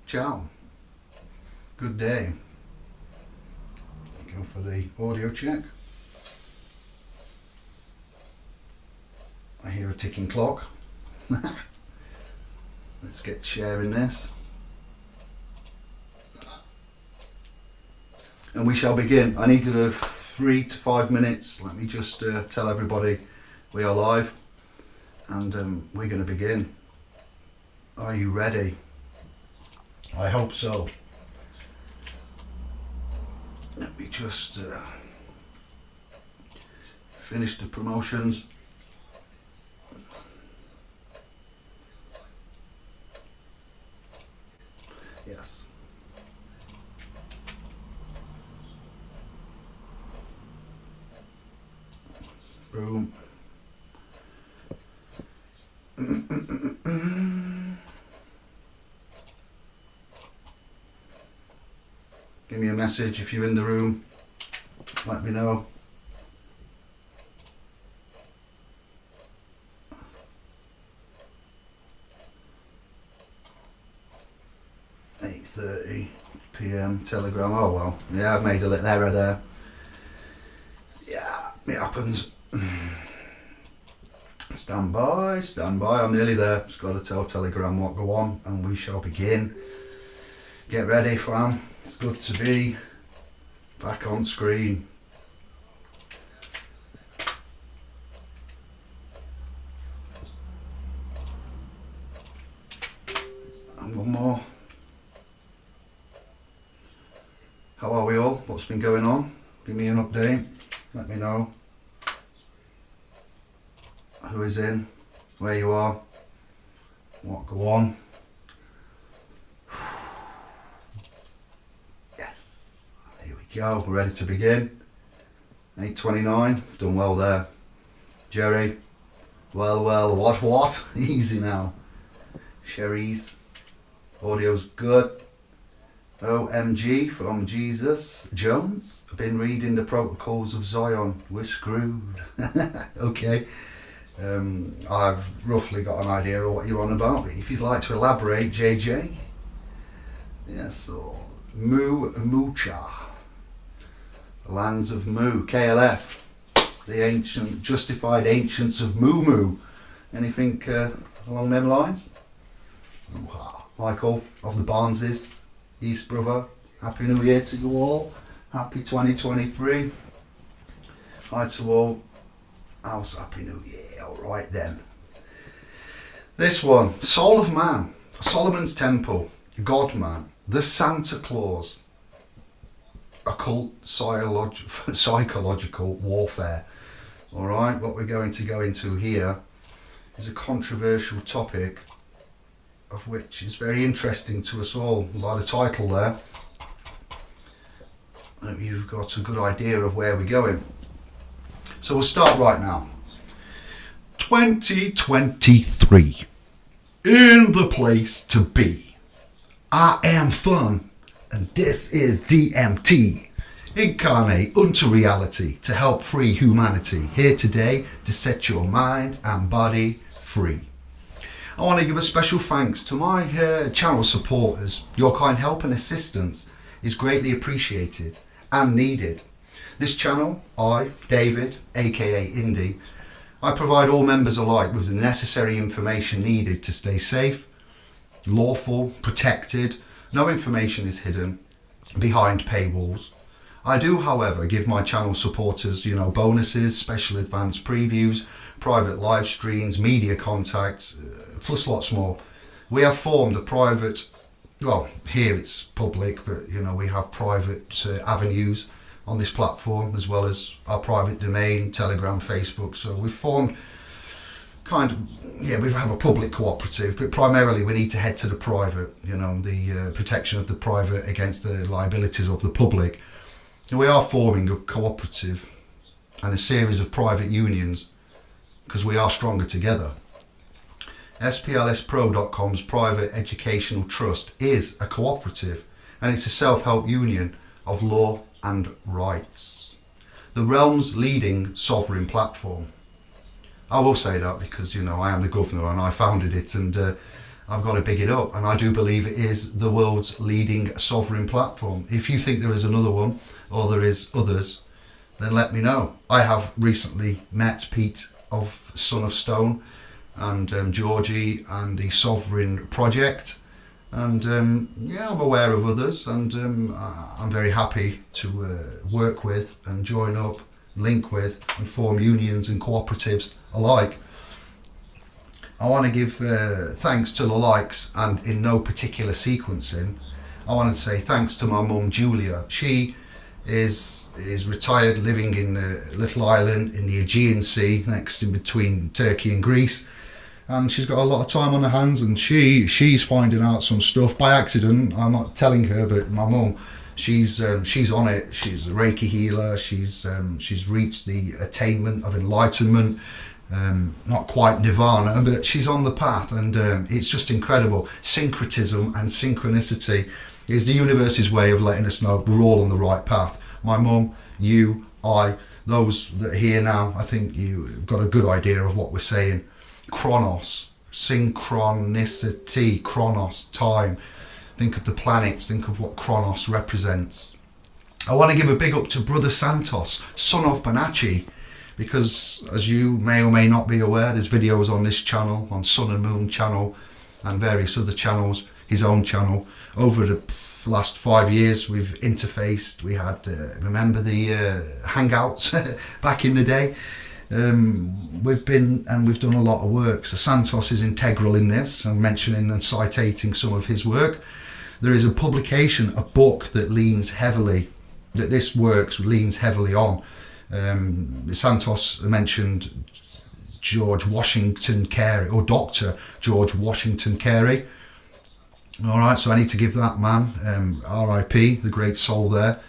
Ciao. Good day. Go for the audio check. I hear a ticking clock. Let's get sharing this. And we shall begin. I needed 3 to 5 minutes. Let me just tell everybody we are live and we're going to begin. Are you ready? I hope so. Let me just finish the promotions. Yes. Boom. Give me a message if you're in the room. Let me know. .30 PM Telegram. Oh well. Yeah, I've made a little error there. Yeah, it happens. Stand by, I'm nearly there. Just got to tell Telegram what go on and we shall begin. Get ready, fam. It's good to be back on screen. And one more. How are we all? What's been going on? Give me an update. Let me know. Who is in? Where you are? What go on? Yes. Here we go. We're ready to begin. 8:29. Done well there. Jerry. Well, what? Easy now. Sherry's. Audio's good. OMG from Jesus Jones. Been reading the Protocols of Zion. We're screwed. Okay. I've roughly got an idea of what you're on about, but if you'd like to elaborate, JJ. Yes, so Mucha. The lands of Mu. KLF. The ancient, justified ancients of Mu. Anything along them lines? Michael of the Barneses. East brother, Happy New Year to you all. Happy 2023. Hi to all. How's Happy New Year? Alright then. This one, Soul of Man, Solomon's Temple, God Man, the Santa Claus, occult psychological warfare. Alright, what we're going to go into here is a controversial topic of which is very interesting to us all. By the title there, you've got a good idea of where we're going. So we'll start right now. 2023. In the place to be. I am fun, and this is DMT. Incarnate unto reality to help free humanity. Here today to set your mind and body free. I want to give a special thanks to my channel supporters. Your kind help and assistance is greatly appreciated and needed. This channel, I, David, aka Indy, I provide all members alike with the necessary information needed to stay safe, lawful, protected. No information is hidden behind paywalls. I do, however, give my channel supporters, bonuses, special advanced previews, private live streams, media contacts, plus lots more. We have formed a private, well, here it's public, but we have private avenues on this platform, as well as our private domain, Telegram, Facebook. So we've formed we have a public cooperative, but primarily we need to head to the private, the protection of the private against the liabilities of the public. And we are forming a cooperative and a series of private unions because we are stronger together. SPLSPro.com's private educational trust is a cooperative, and it's a self-help union of law and rights. The realm's leading sovereign platform. I will say that because, I am the governor and I founded it, and I've got to big it up, and I do believe it is the world's leading sovereign platform. If you think there is another one, or there is others, then let me know. I have recently met Pete of Son of Stone and Georgie and the Sovereign Project, and I'm aware of others, and I'm very happy to work with and join up, link with and form unions and cooperatives alike. I want to give thanks to the likes, and in no particular sequencing. I want to say thanks to my mum Julia. She is retired, living in a little island in the Aegean Sea, next in between Turkey and Greece, and she's got a lot of time on her hands, and she's finding out some stuff by accident. I'm not telling her, but my mum, she's on it. She's a Reiki healer. She's reached the attainment of enlightenment. Not quite nirvana, but she's on the path, and it's just incredible. Syncretism and synchronicity is the universe's way of letting us know we're all on the right path. My mum, you, I, those that are here now, I think you've got a good idea of what we're saying. Chronos, synchronicity, chronos, time. Think of the planets, think of what chronos represents. I want to give a big up to Brother Santos, son of Banachi, because as you may or may not be aware, there's videos on this channel, on Sun and Moon channel and various other channels, his own channel. Over the last 5 years we've interfaced. We had, remember the hangouts back in the day? We've done a lot of work. So Santos is integral in this. I'm mentioning and citating some of his work. There is a publication, a book that leans heavily, that this works leans heavily on. Santos mentioned George Washington Carey, or Dr. George Washington Carey. Alright, so I need to give that man, R.I.P., the great soul there,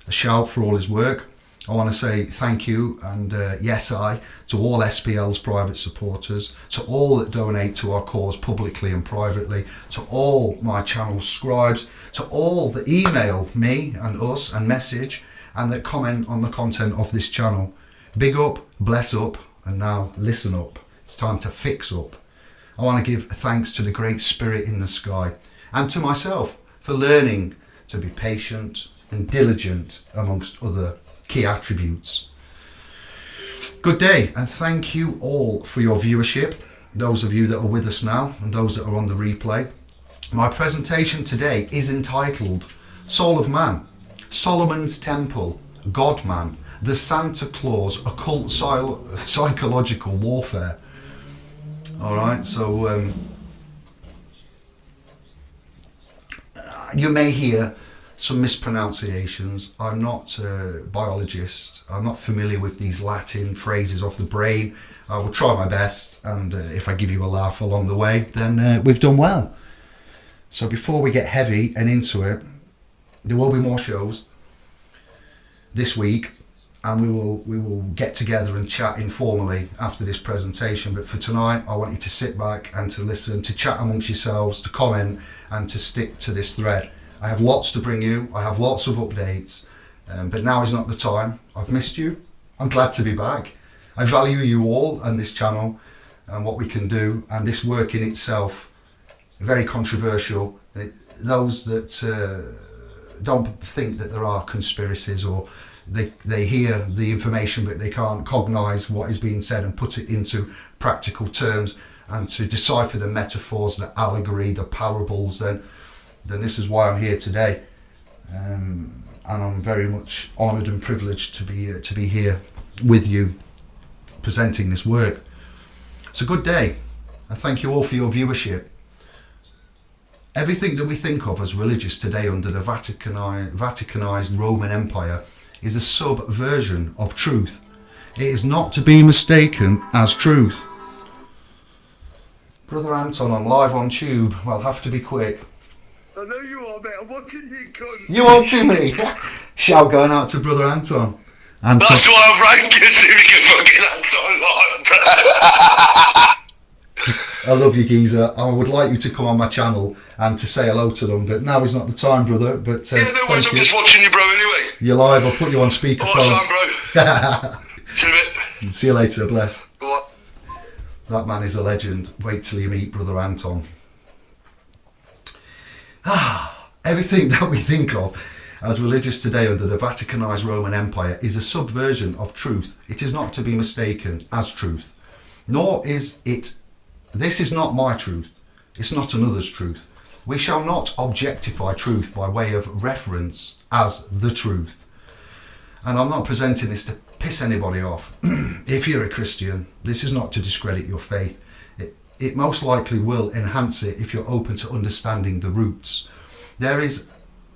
a shout for all his work. I want to say thank you and yes I to all SPL's private supporters, to all that donate to our cause publicly and privately, to all my channel scribes, to all that email me and us and message and that comment on the content of this channel. Big up, bless up, and now listen up. It's time to fix up. I want to give thanks to the great spirit in the sky and to myself for learning to be patient and diligent, amongst other key attributes. Good day, and thank you all for your viewership, those of you that are with us now and those that are on the replay. My presentation today is entitled Soul of Man, Solomon's Temple, God-Man, the Santa Claus Occult Psychological Warfare. Alright, so you may hear some mispronunciations. I'm not a biologist. I'm not familiar with these Latin phrases of the brain. I will try my best, and if I give you a laugh along the way, then we've done well. So before we get heavy and into it, there will be more shows this week, and we will get together and chat informally after this presentation. But for tonight, I want you to sit back and to listen, to chat amongst yourselves, to comment, and to stick to this thread. I have lots to bring you. I have lots of updates, but now is not the time. I've missed you. I'm glad to be back. I value you all and this channel and what we can do, and this work in itself, very controversial. Those that don't think that there are conspiracies, or they hear the information but they can't cognise what is being said and put it into practical terms and to decipher the metaphors, the allegory, the parables, then this is why I'm here today, and I'm very much honoured and privileged to be here with you presenting this work. It's a good day, and thank you all for your viewership. Everything that we think of as religious today under the Vaticanized Roman Empire is a subversion of truth. It is not to be mistaken as truth. Brother Anton, I'm live on Tube. I'll have to be quick. I know you are, mate. I'm watching you, cunt. You watching me? Shout going out to Brother Anton. That's why I've rang you, so we can fucking Anton. I love you, geezer. I would like you to come on my channel and to say hello to them, but now is not the time, brother. But yeah, no worries. I'm just watching you, bro, anyway. You're live. I'll put you on speakerphone. Awesome, bro. See you in a bit. See you later. Bless. Go on. That man is a legend. Wait till you meet Brother Anton. Everything that we think of as religious today under the Vaticanized Roman Empire is a subversion of truth. It is not to be mistaken as truth. Nor is it, this is not my truth. It's not another's truth. We shall not objectify truth by way of reference as the truth. And I'm not presenting this to piss anybody off. If you're a Christian, this is not to discredit your faith. It most likely will enhance it if you're open to understanding the roots. There is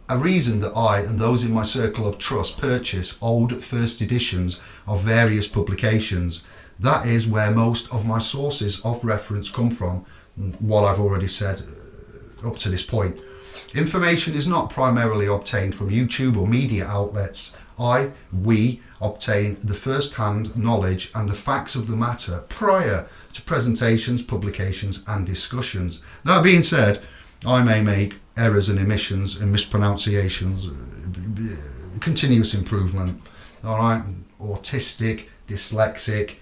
a reason that I and those in my circle of trust purchase old first editions of various publications. That is where most of my sources of reference come from, what I've already said up to this point. Information is not primarily obtained from YouTube or media outlets. We obtain the first-hand knowledge and the facts of the matter prior to presentations, publications and discussions. That being said, I may make errors and omissions and mispronunciations, continuous improvement, all right, autistic, dyslexic,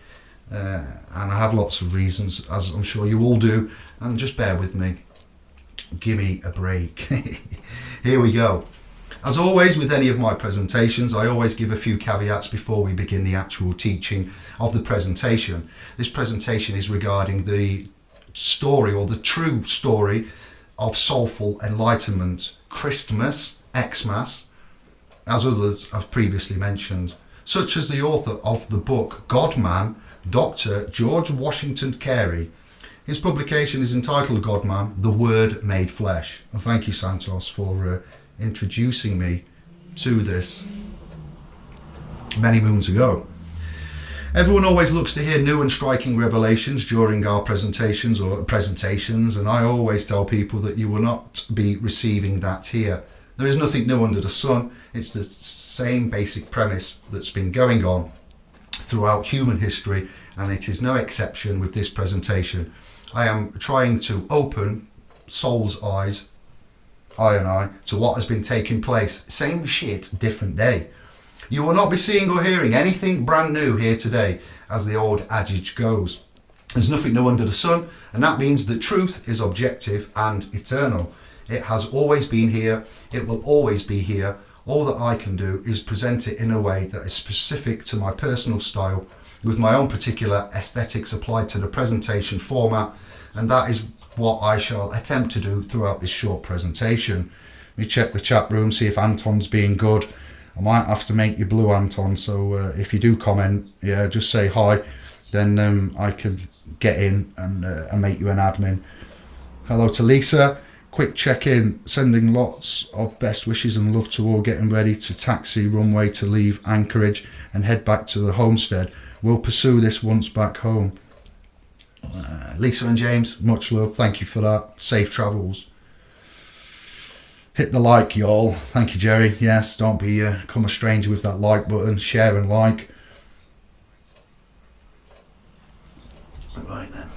and I have lots of reasons, as I'm sure you all do, and just bear with me. Give me a break. Here we go. As always with any of my presentations, I always give a few caveats before we begin the actual teaching of the presentation. This presentation is regarding the story, or the true story, of soulful enlightenment, Christmas, Xmas, as others have previously mentioned, such as the author of the book God-Man, Dr. George Washington Carey. His publication is entitled God-Man, The Word Made Flesh. And thank you, Santos, for introducing me to this many moons ago. Everyone always looks to hear new and striking revelations during our presentations, and I always tell people that you will not be receiving that here. There is nothing new under the sun. It's the same basic premise that's been going on throughout human history, and it is no exception with this presentation. I am trying to open soul's eyes, I, to what has been taking place. Same shit, different day. You will not be seeing or hearing anything brand new here today, as the old adage goes. There's nothing new under the sun, and that means that truth is objective and eternal. It has always been here, it will always be here. All that I can do is present it in a way that is specific to my personal style, with my own particular aesthetics applied to the presentation format, and that is what I shall attempt to do throughout this short presentation. Let me check the chat room, see if Anton's being good. I might have to make you blue, Anton, so if you do comment, yeah, just say hi, then I could get in and make you an admin. Hello to Lisa. Quick check-in, sending lots of best wishes and love to all, getting ready to taxi runway to leave Anchorage and head back to the homestead. We'll pursue this once back home. Lisa and James, much love, thank you for that. Safe travels. Hit the like, y'all. Thank you, Jerry. Yes, don't become a stranger with that like button. Share and like. Right then.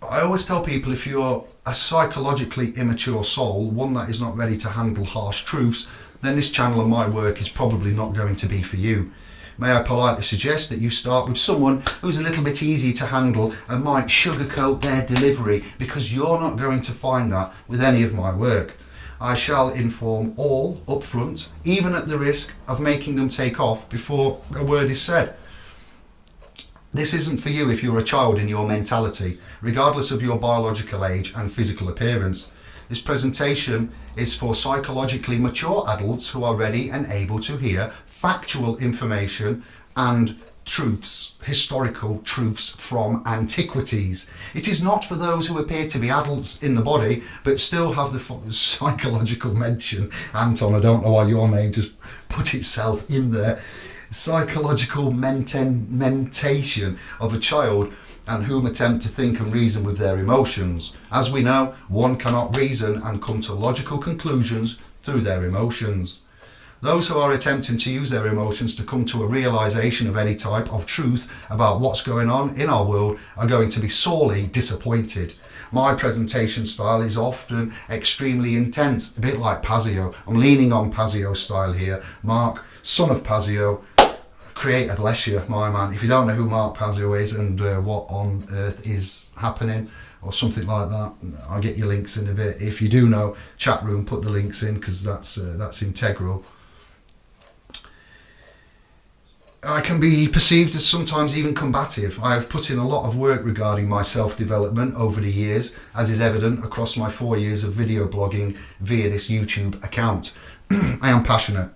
I always tell people, if you're a psychologically immature soul, one that is not ready to handle harsh truths, then this channel and my work is probably not going to be for you. May I politely suggest that you start with someone who's a little bit easier to handle and might sugarcoat their delivery, because you're not going to find that with any of my work. I shall inform all up front, even at the risk of making them take off before a word is said. This isn't for you if you're a child in your mentality, regardless of your biological age and physical appearance. This presentation is for psychologically mature adults who are ready and able to hear factual information and truths, historical truths from antiquities. It is not for those who appear to be adults in the body, but still have the psychological mention. Anton, I don't know why your name just put itself in there. Psychological mentation of a child, and whom attempt to think and reason with their emotions. As we know, one cannot reason and come to logical conclusions through their emotions. Those who are attempting to use their emotions to come to a realization of any type of truth about what's going on in our world are going to be sorely disappointed. My presentation style is often extremely intense, a bit like Pazio. I'm leaning on Pazio style here. Mark, son of Pazio, Creator bless you, my man. If you don't know who Mark Pazio is and what on earth is happening or something like that, I'll get your links in a bit. If you do know, chat room, put the links in, because that's integral. I can be perceived as sometimes even combative. I have put in a lot of work regarding my self-development over the years, as is evident across my 4 years of video blogging via this YouTube account. I am passionate.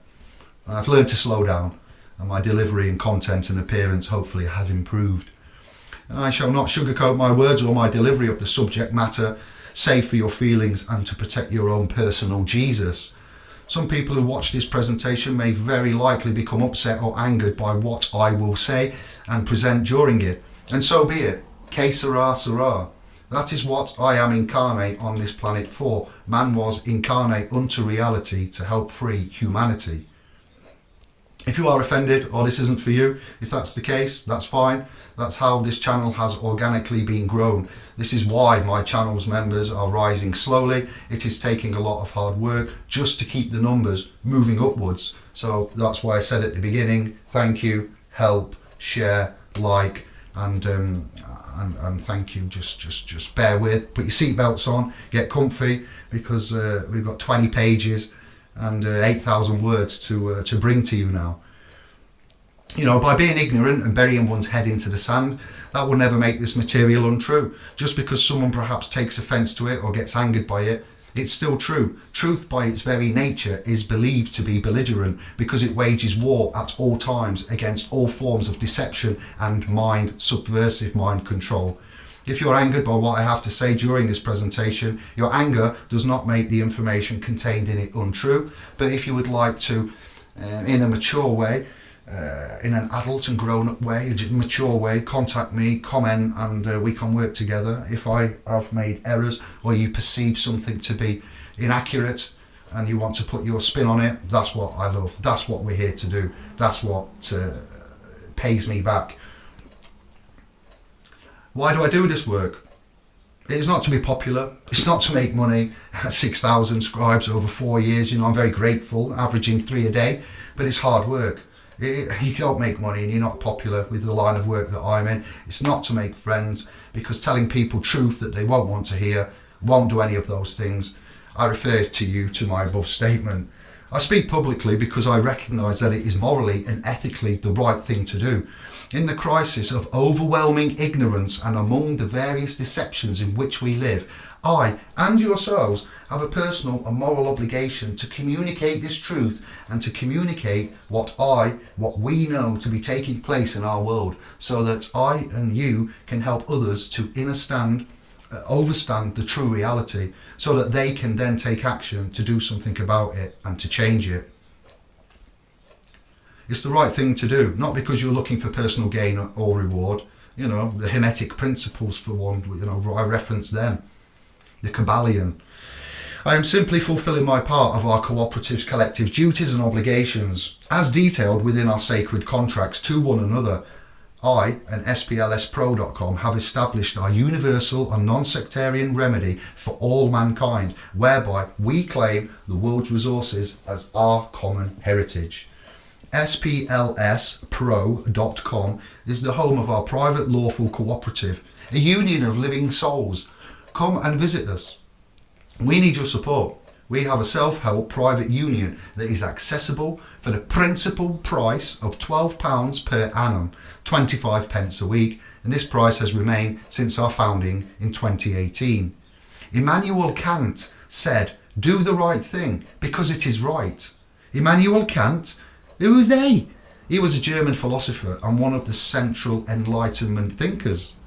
I've learned to slow down, and my delivery and content and appearance hopefully has improved. I shall not sugarcoat my words or my delivery of the subject matter, save for your feelings and to protect your own personal Jesus. Some people who watch this presentation may very likely become upset or angered by what I will say and present during it, and so be it. Que sera, sera. That is what I am incarnate on this planet for. Man was incarnate unto reality to help free humanity. If you are offended or this isn't for you, if that's the case, that's fine. That's how this channel has organically been grown. This is why my channel's members are rising slowly. It is taking a lot of hard work just to keep the numbers moving upwards. So that's why I said at the beginning, thank you, help, share, like, and thank you. Just bear with. Put your seatbelts on, get comfy, because we've got 20 pages and 8,000 words to bring to you now. You know, by being ignorant and burying one's head into the sand, that will never make this material untrue. Just because someone perhaps takes offence to it or gets angered by it, it's still true. Truth by its very nature is believed to be belligerent because it wages war at all times against all forms of deception and subversive mind control. If you're angered by what I have to say during this presentation, your anger does not make the information contained in it untrue. But if you would like to, in a mature way, in an adult and grown-up way, a mature way, contact me, comment, and we can work together. If I have made errors or you perceive something to be inaccurate and you want to put your spin on it, that's what I love. That's what we're here to do. That's what pays me back. Why do I do this work? It's not to be popular. It's not to make money. 6,000 subscribers over 4 years. You know, I'm very grateful, averaging 3 a day, but it's hard work. You can't make money and you're not popular with the line of work that I'm in. It's not to make friends, because telling people truth that they won't want to hear won't do any of those things. I refer to you to my above statement. I speak publicly because I recognise that it is morally and ethically the right thing to do. In the crisis of overwhelming ignorance and among the various deceptions in which we live, I and yourselves have a personal and moral obligation to communicate this truth and to communicate what we know to be taking place in our world, so that I and you can help others to overstand the true reality, so that they can then take action to do something about it and to change it. It's the right thing to do, not because you're looking for personal gain or reward. You know, the Hermetic principles, for one, you know, I reference them. The Kabbalion. I am simply fulfilling my part of our cooperative's collective duties and obligations, as detailed within our sacred contracts to one another. I and SPLSPro.com have established our universal and non-sectarian remedy for all mankind, whereby we claim the world's resources as our common heritage. SPLSPro.com is the home of our private lawful cooperative, a union of living souls. Come and visit us. We need your support. We have a self-help private union that is accessible for the principal price of £12 per annum, 25 pence a week, and this price has remained since our founding in 2018. Immanuel Kant said, "Do the right thing because it is right." Immanuel Kant, who was they? He was a German philosopher and one of the central Enlightenment thinkers.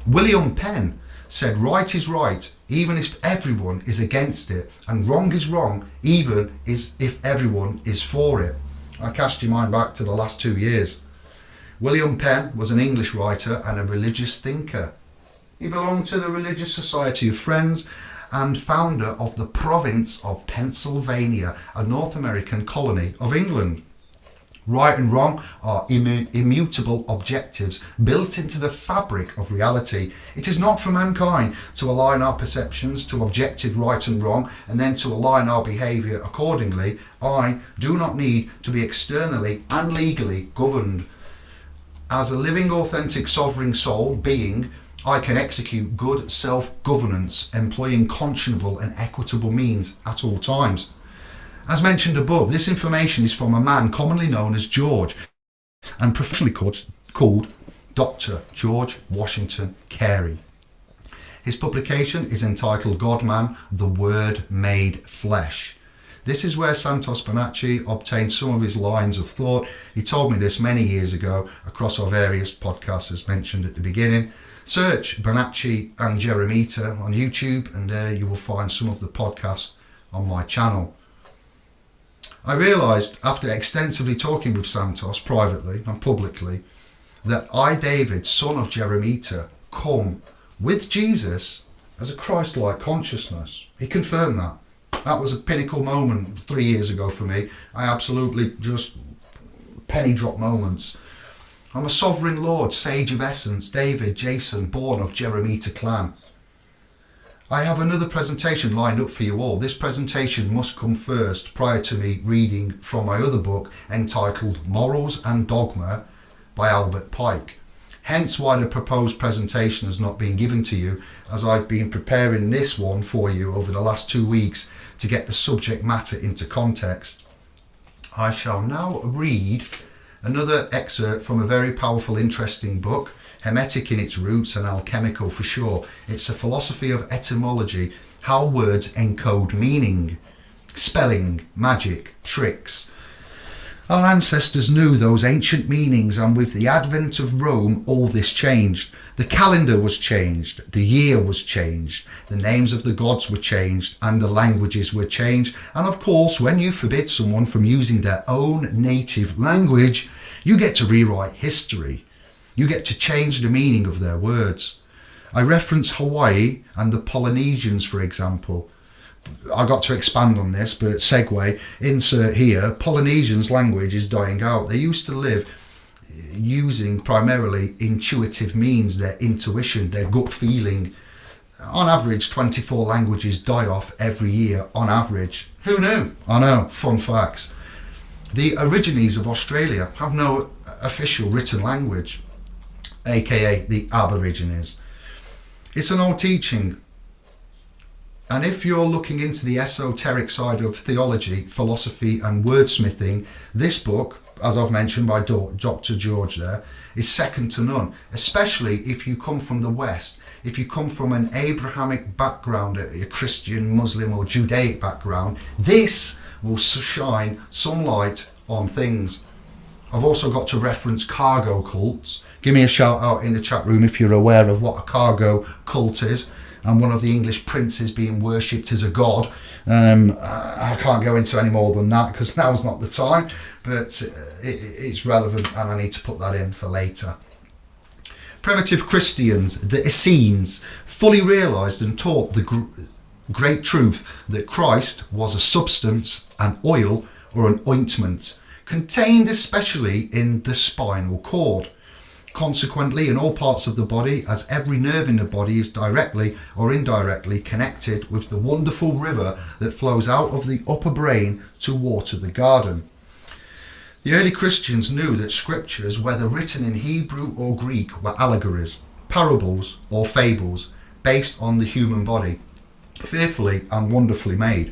William Penn said, "Right is right, even if everyone is against it, and wrong is wrong, even if everyone is for it." I cast your mind back to the last 2 years. William Penn was an English writer and a religious thinker. He belonged to the Religious Society of Friends and founder of the province of Pennsylvania, a North American colony of England. Right and wrong are immutable objectives built into the fabric of reality. It is not for mankind to align our perceptions to objective right and wrong and then to align our behaviour accordingly. I do not need to be externally and legally governed. As a living, authentic, sovereign soul being, I can execute good self-governance, employing conscionable and equitable means at all times. As mentioned above, this information is from a man commonly known as George and professionally called Dr. George Washington Carey. His publication is entitled God-Man, the Word Made Flesh. This is where Santos Bonacci obtained some of his lines of thought. He told me this many years ago across our various podcasts as mentioned at the beginning. Search Bonacci and Jeremita on YouTube and there you will find some of the podcasts on my channel. I realised after extensively talking with Santos privately and publicly that I, David, son of Jeremita, come with Jesus as a Christ-like consciousness. He confirmed that. That was a pinnacle moment 3 years ago for me. I absolutely just penny drop moments. I'm a sovereign lord, sage of essence, David, Jason, born of Jeremita clan. I have another presentation lined up for you all. This presentation must come first prior to me reading from my other book entitled Morals and Dogma by Albert Pike. Hence why the proposed presentation has not been given to you, as I've been preparing this one for you over the last 2 weeks to get the subject matter into context. I shall now read another excerpt from a very powerful, interesting book, hermetic in its roots and alchemical for sure. It's a philosophy of etymology, how words encode meaning, spelling, magic, tricks. Our ancestors knew those ancient meanings, and with the advent of Rome, all this changed. The calendar was changed, the year was changed, the names of the gods were changed, and the languages were changed. And of course, when you forbid someone from using their own native language, you get to rewrite history. You get to change the meaning of their words. I reference Hawaii and the Polynesians, for example. I got to expand on this, but segue, insert here, Polynesians' language is dying out. They used to live using primarily intuitive means, their intuition, their gut feeling. On average, 24 languages die off every year, on average. Who knew? I know, fun facts. The Aborigines of Australia have no official written language, aka the Aborigines. It's an old teaching. And if you're looking into the esoteric side of theology, philosophy and wordsmithing, this book, as I've mentioned by Dr. George there, is second to none, especially if you come from the West. If you come from an Abrahamic background, a Christian, Muslim or Judaic background, this will shine some light on things. I've also got to reference cargo cults. Give me a shout out in the chat room if you're aware of what a cargo cult is. And one of the English princes being worshipped as a god. I can't go into any more than that because now's not the time, but it's relevant and I need to put that in for later. Primitive Christians, the Essenes, fully realised and taught the great truth that Christ was a substance, an oil or an ointment, contained especially in the spinal cord. Consequently, in all parts of the body, as every nerve in the body is directly or indirectly connected with the wonderful river that flows out of the upper brain to water the garden. The early Christians knew that scriptures, whether written in Hebrew or Greek, were allegories, parables or fables based on the human body, fearfully and wonderfully made.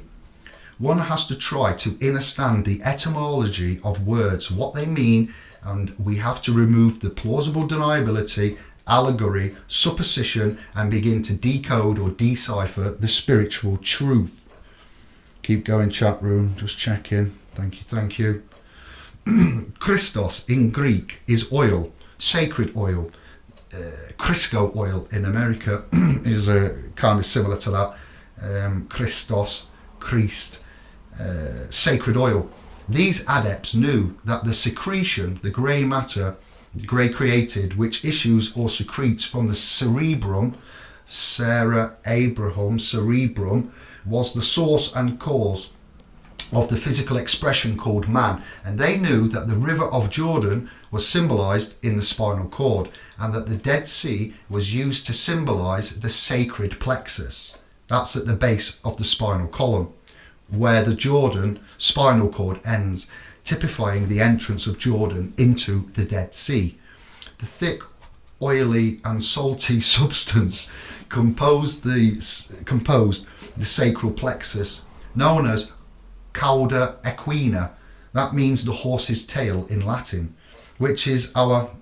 One has to try to understand the etymology of words, what they mean, and we have to remove the plausible deniability, allegory, supposition, and begin to decode or decipher the spiritual truth. Keep going, chat room, just checking. Thank you. Christos in Greek is oil, sacred oil. Crisco oil in America is kind of similar to that. Christos, Christ, sacred oil. These adepts knew that the secretion, the grey matter, grey created, which issues or secretes from the cerebrum, cerebrum, was the source and cause of the physical expression called man. And they knew that the river of Jordan was symbolized in the spinal cord, and that the Dead Sea was used to symbolize the sacred plexus. That's at the base of the spinal column, where the Jordan spinal cord ends, typifying the entrance of Jordan into the Dead Sea. The thick, oily and salty substance composed the sacral plexus, known as cauda equina. That means the horse's tail in Latin, which is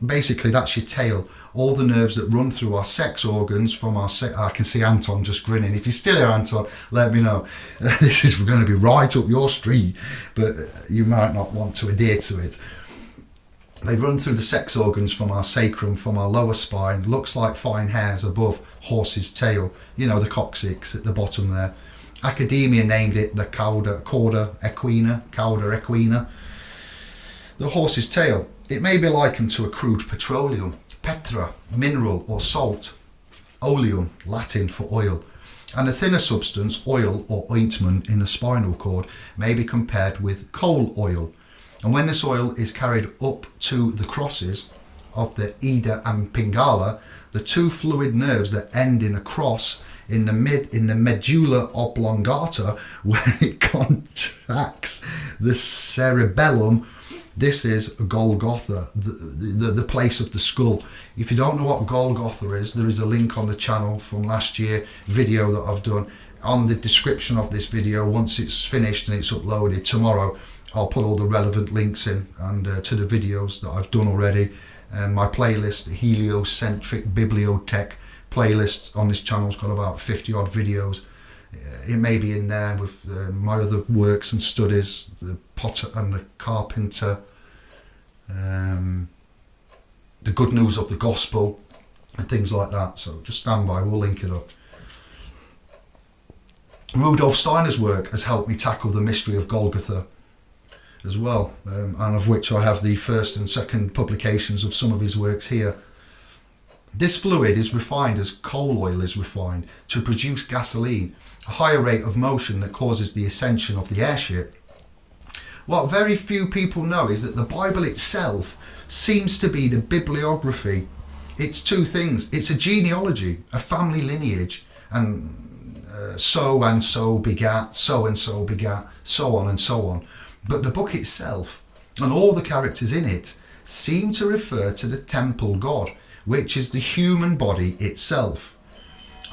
basically that's your tail. All the nerves that run through our sex organs from our I can see Anton just grinning. If you're still here, Anton, let me know. This is going to be right up your street, but you might not want to adhere to it. They run through the sex organs from our sacrum, from our lower spine. Looks like fine hairs above horse's tail. You know, the coccyx at the bottom there. Academia named it the cauda equina. The horse's tail. It may be likened to a crude petroleum, petra, mineral or salt, oleum, Latin for oil, and a thinner substance, oil or ointment in the spinal cord, may be compared with coal oil. And when this oil is carried up to the crosses of the Ida and Pingala, the two fluid nerves that end in a cross in the medulla oblongata, where it contracts the cerebellum. This is Golgotha, the place of the skull. If you don't know what Golgotha is, there is a link on the channel from last year video that I've done. On the description of this video, once it's finished and it's uploaded tomorrow, I'll put all the relevant links in and to the videos that I've done already. And my playlist, the Heliocentric Bibliotech playlist on this channel's got about 50 odd videos. It may be in there with my other works and studies, the potter and the carpenter, the good news of the gospel and things like that. So just stand by, we'll link it up. Rudolf Steiner's work has helped me tackle the mystery of Golgotha as well, and of which I have the first and second publications of some of his works here. This fluid is refined as coal oil is refined to produce gasoline, a higher rate of motion that causes the ascension of the airship. What very few people know is that the Bible itself seems to be the bibliography. It's two things. It's a genealogy, a family lineage, and so and so begat, so and so begat, so on and so on. But the book itself and all the characters in it seem to refer to the temple god, which is the human body itself.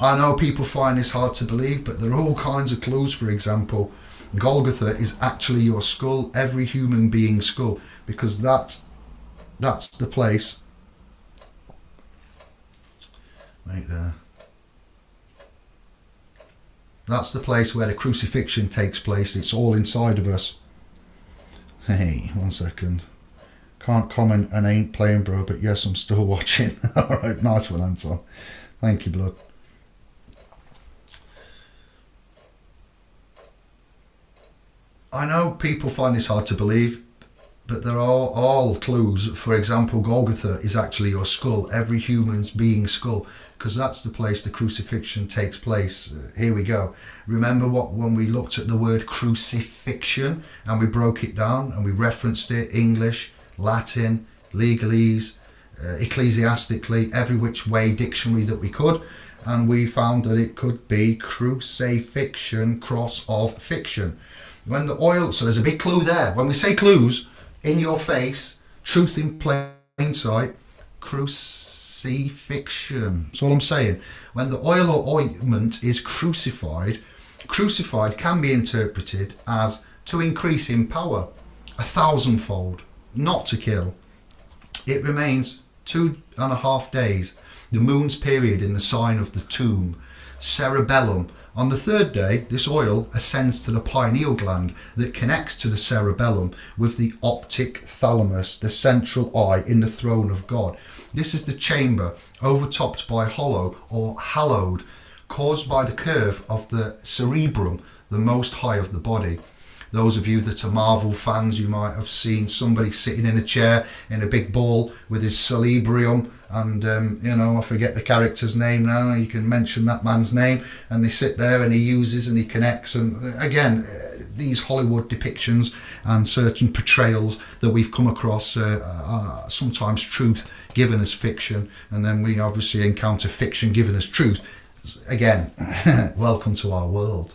I know people find this hard to believe, but there are all kinds of clues. For example, Golgotha is actually your skull, every human being's skull, because that's the place. Right there. That's the place where the crucifixion takes place. It's all inside of us. Hey, 1 second. Can't comment and ain't playing, bro, but yes, I'm still watching. Alright, nice one, Anton. Thank you, blood. I know people find this hard to believe, but there are all clues. For example, Golgotha is actually your skull, every human's being skull, because that's the place the crucifixion takes place. Here we go. Remember when we looked at the word crucifixion and we broke it down and we referenced it, English, Latin, legalese, ecclesiastically, every which way dictionary that we could, and we found that it could be crucifixion, cross of fiction. When the oil, so there's a big clue there. When we say clues, in your face, truth in plain sight, crucifixion. That's all I'm saying. When the oil or ointment is crucified can be interpreted as to increase in power, 1,000-fold, not to kill. It remains 2.5 days, the moon's period in the sign of the tomb, cerebellum. On the third day, this oil ascends to the pineal gland that connects to the cerebellum with the optic thalamus, the central eye in the throne of God. This is the chamber overtopped by hollow or hallowed, caused by the curve of the cerebrum, the most high of the body. Those of you that are Marvel fans, you might have seen somebody sitting in a chair in a big ball with his cerebrium, and I forget the character's name now. You can mention that man's name, and they sit there and he uses and he connects. And again, these Hollywood depictions and certain portrayals that we've come across are sometimes truth given as fiction, and then we obviously encounter fiction given as truth. Again, welcome to our world.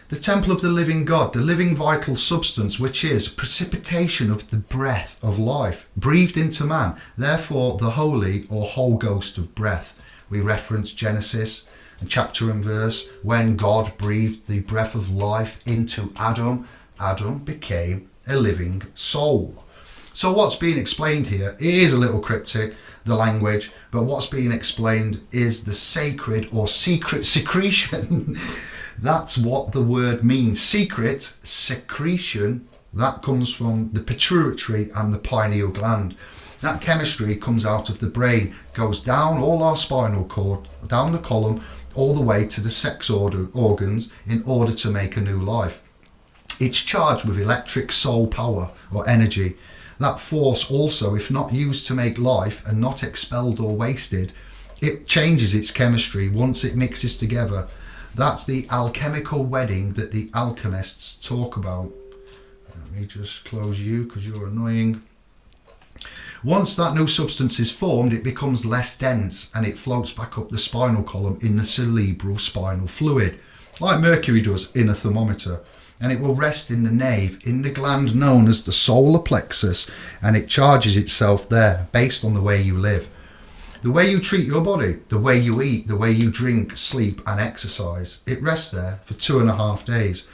The temple of the living God, the living vital substance, which is precipitation of the breath of life, breathed into man, therefore the holy or whole ghost of breath. We reference Genesis and chapter and verse, when God breathed the breath of life into Adam, Adam became a living soul. So what's being explained here is a little cryptic, the language, but what's being explained is the sacred or secret secretion. That's what the word means. Secret secretion, that comes from the pituitary and the pineal gland. That chemistry comes out of the brain, goes down all our spinal cord, down the column, all the way to the sex organs in order to make a new life. It's charged with electric soul power or energy. That force also, if not used to make life and not expelled or wasted, it changes its chemistry once it mixes together. That's the alchemical wedding that the alchemists talk about. Let me just close you because you're annoying. Once that new substance is formed, it becomes less dense and it floats back up the spinal column in the cerebral spinal fluid, like mercury does in a thermometer. And it will rest in the nave, in the gland known as the solar plexus, and it charges itself there based on the way you live. The way you treat your body, the way you eat, the way you drink, sleep and exercise, it rests there for 2.5 days.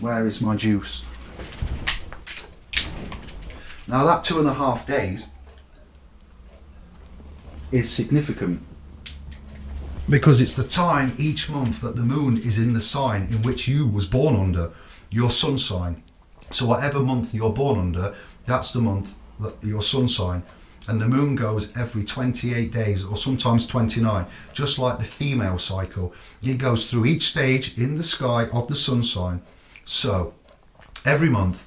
Where is my juice? Now that 2.5 days is significant because it's the time each month that the moon is in the sign in which you was born under, your sun sign. So whatever month you're born under, that's the month that your sun sign. And the moon goes every 28 days or sometimes 29, just like the female cycle. It goes through each stage in the sky of the sun sign. So every month,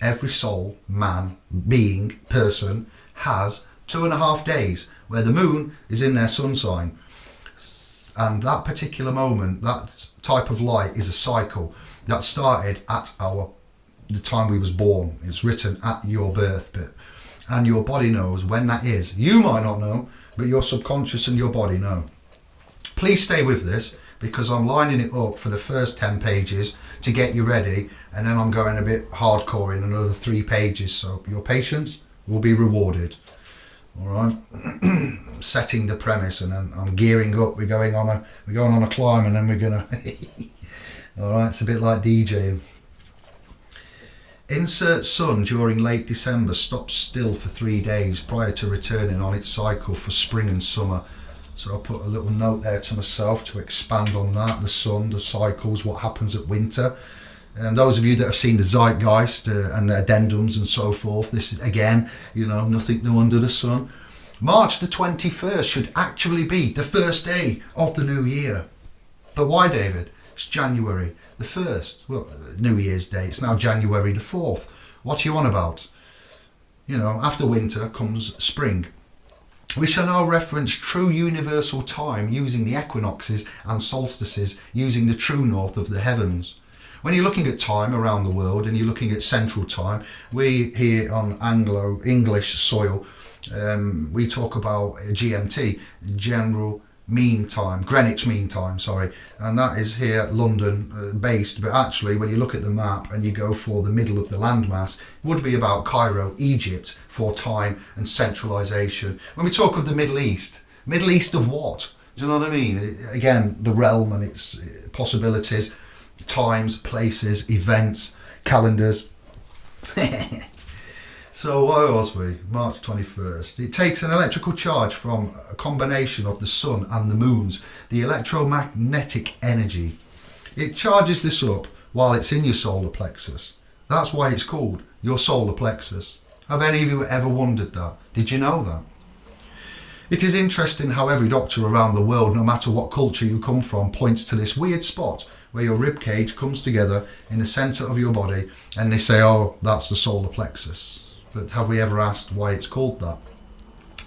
every soul, man, being, person has 2.5 days where the moon is in their sun sign. And that particular moment, that type of light is a cycle that started at the time we was born. It's written at your birth bit. And your body knows when that is. You might not know, but your subconscious and your body know. Please stay with this because I'm lining it up for the first 10 pages to get you ready, and then I'm going a bit hardcore in another 3 pages, so your patience will be rewarded. All right. Setting the premise, and then I'm gearing up. We're going on a climb, and then we're gonna. All right. It's a bit like DJing. Insert sun during late December stops still for 3 days prior to returning on its cycle for spring and summer. So I'll put a little note there to myself to expand on that. The sun, the cycles, what happens at winter. And those of you that have seen the zeitgeist and the addendums and so forth, this is, again, nothing new under the sun. March the 21st should actually be the first day of the new year. But why, David? It's January the 1st. Well, New Year's Day. It's now January the 4th. What are you on about? After winter comes spring. We shall now reference true universal time using the equinoxes and solstices, using the true north of the heavens. When you're looking at time around the world and you're looking at central time, we here on Anglo-English soil, we talk about GMT, General Mean Time, Greenwich Mean Time, sorry, and that is here London based, but actually when you look at the map and you go for the middle of the landmass, it would be about Cairo, Egypt for time and centralisation. When we talk of the Middle East of what? Do you know what I mean? Again, the realm and its possibilities, times, places, events, calendars. So where was we? March 21st. It takes an electrical charge from a combination of the sun and the moons, the electromagnetic energy. It charges this up while it's in your solar plexus. That's why it's called your solar plexus. Have any of you ever wondered that? Did you know that? It is interesting how every doctor around the world, no matter what culture you come from, points to this weird spot where your rib cage comes together in the centre of your body, and they say, oh, that's the solar plexus. But have we ever asked why it's called that?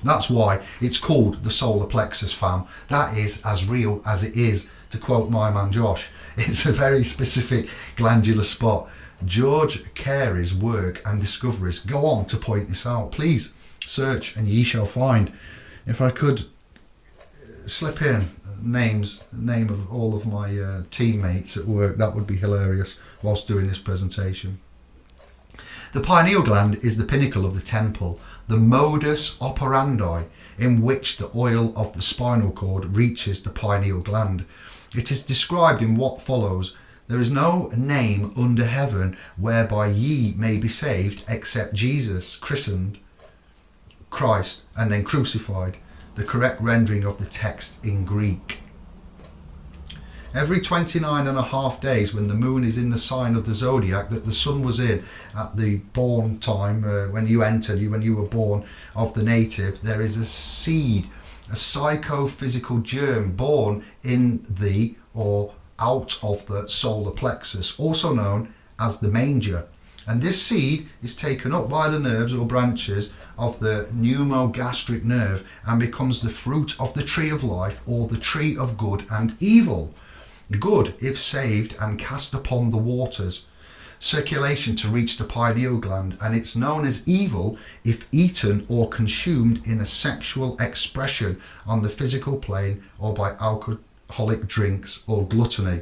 That's why it's called the solar plexus, fam. That is as real as it is, to quote my man Josh. It's a very specific glandular spot. George Carey's work and discoveries go on to point this out. Please search and ye shall find. If I could slip in name of all of my teammates at work. That would be hilarious whilst doing this presentation. The pineal gland is the pinnacle of the temple, the modus operandi in which the oil of the spinal cord reaches the pineal gland. It is described in what follows: there is no name under heaven whereby ye may be saved except Jesus, christened Christ, and then crucified. The correct rendering of the text in Greek. Every 29.5 days, when the moon is in the sign of the zodiac that the sun was in at the born time, when you were born of the native, there is a seed, a psychophysical germ born in the or out of the solar plexus, also known as the manger. And this seed is taken up by the nerves or branches of the pneumogastric nerve and becomes the fruit of the tree of life, or the tree of good and evil. Good if saved and cast upon the waters, circulation to reach the pineal gland, and it's known as evil if eaten or consumed in a sexual expression on the physical plane or by alcoholic drinks or gluttony.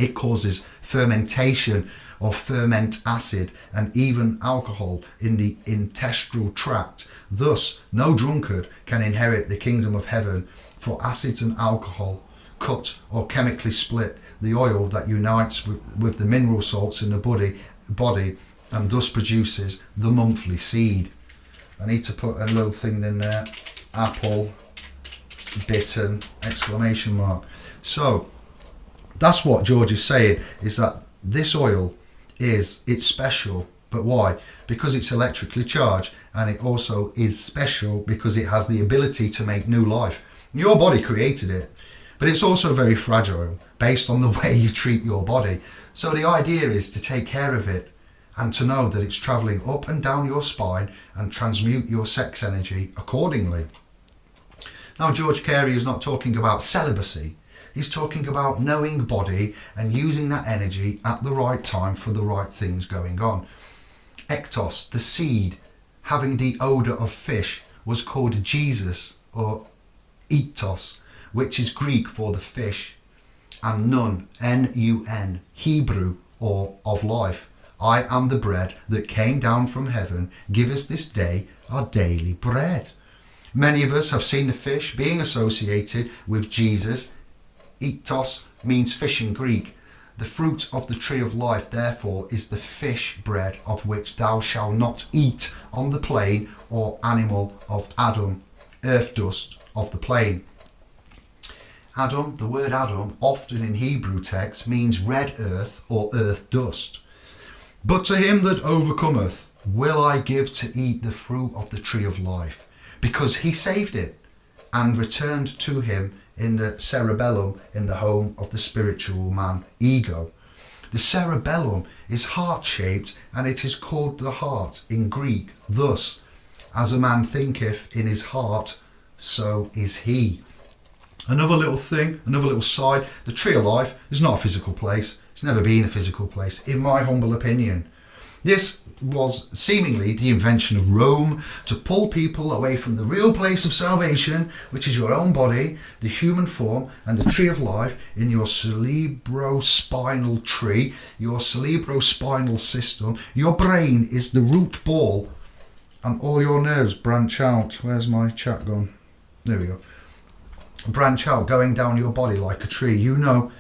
It causes fermentation or ferment acid and even alcohol in the intestinal tract. Thus, no drunkard can inherit the kingdom of heaven, for acids and alcohol cut or chemically split the oil that unites with the mineral salts in the body and thus produces the monthly seed. I need to put a little thing in there: apple bitten exclamation mark. So that's what George is saying, is that this oil it's special. But why? Because it's electrically charged, and it also is special because it has the ability to make new life. Your body created it, but it's also very fragile based on the way you treat your body. So the idea is to take care of it and to know that it's travelling up and down your spine and transmute your sex energy accordingly. Now, George Carey is not talking about celibacy. He's talking about knowing body and using that energy at the right time for the right things going on. Ektos, the seed, having the odour of fish, was called Jesus, or Etos, which is Greek for the fish, and Nun, N-U-N, Hebrew, or of life. I am the bread that came down from heaven. Give us this day our daily bread. Many of us have seen the fish being associated with Jesus. Etos means fish in Greek. The fruit of the tree of life, therefore, is the fish bread of which thou shalt not eat on the plain or animal of Adam, earth dust of the plain. Adam, the word Adam, often in Hebrew text, means red earth or earth dust. But to him that overcometh will I give to eat the fruit of the tree of life, because he saved it and returned to him in the cerebellum, in the home of the spiritual man, ego. The cerebellum is heart-shaped, and it is called the heart in Greek. Thus, as a man thinketh in his heart, so is he. Another little thing, another little side, the tree of life is not a physical place. It's never been a physical place, in my humble opinion. This was seemingly the invention of Rome to pull people away from the real place of salvation, which is your own body, the human form, and the tree of life in your cerebrospinal tree, your cerebrospinal system. Your brain is the root ball, and all your nerves branch out. Where's my chat gone? There we go. Branch out, going down your body like a tree. You know,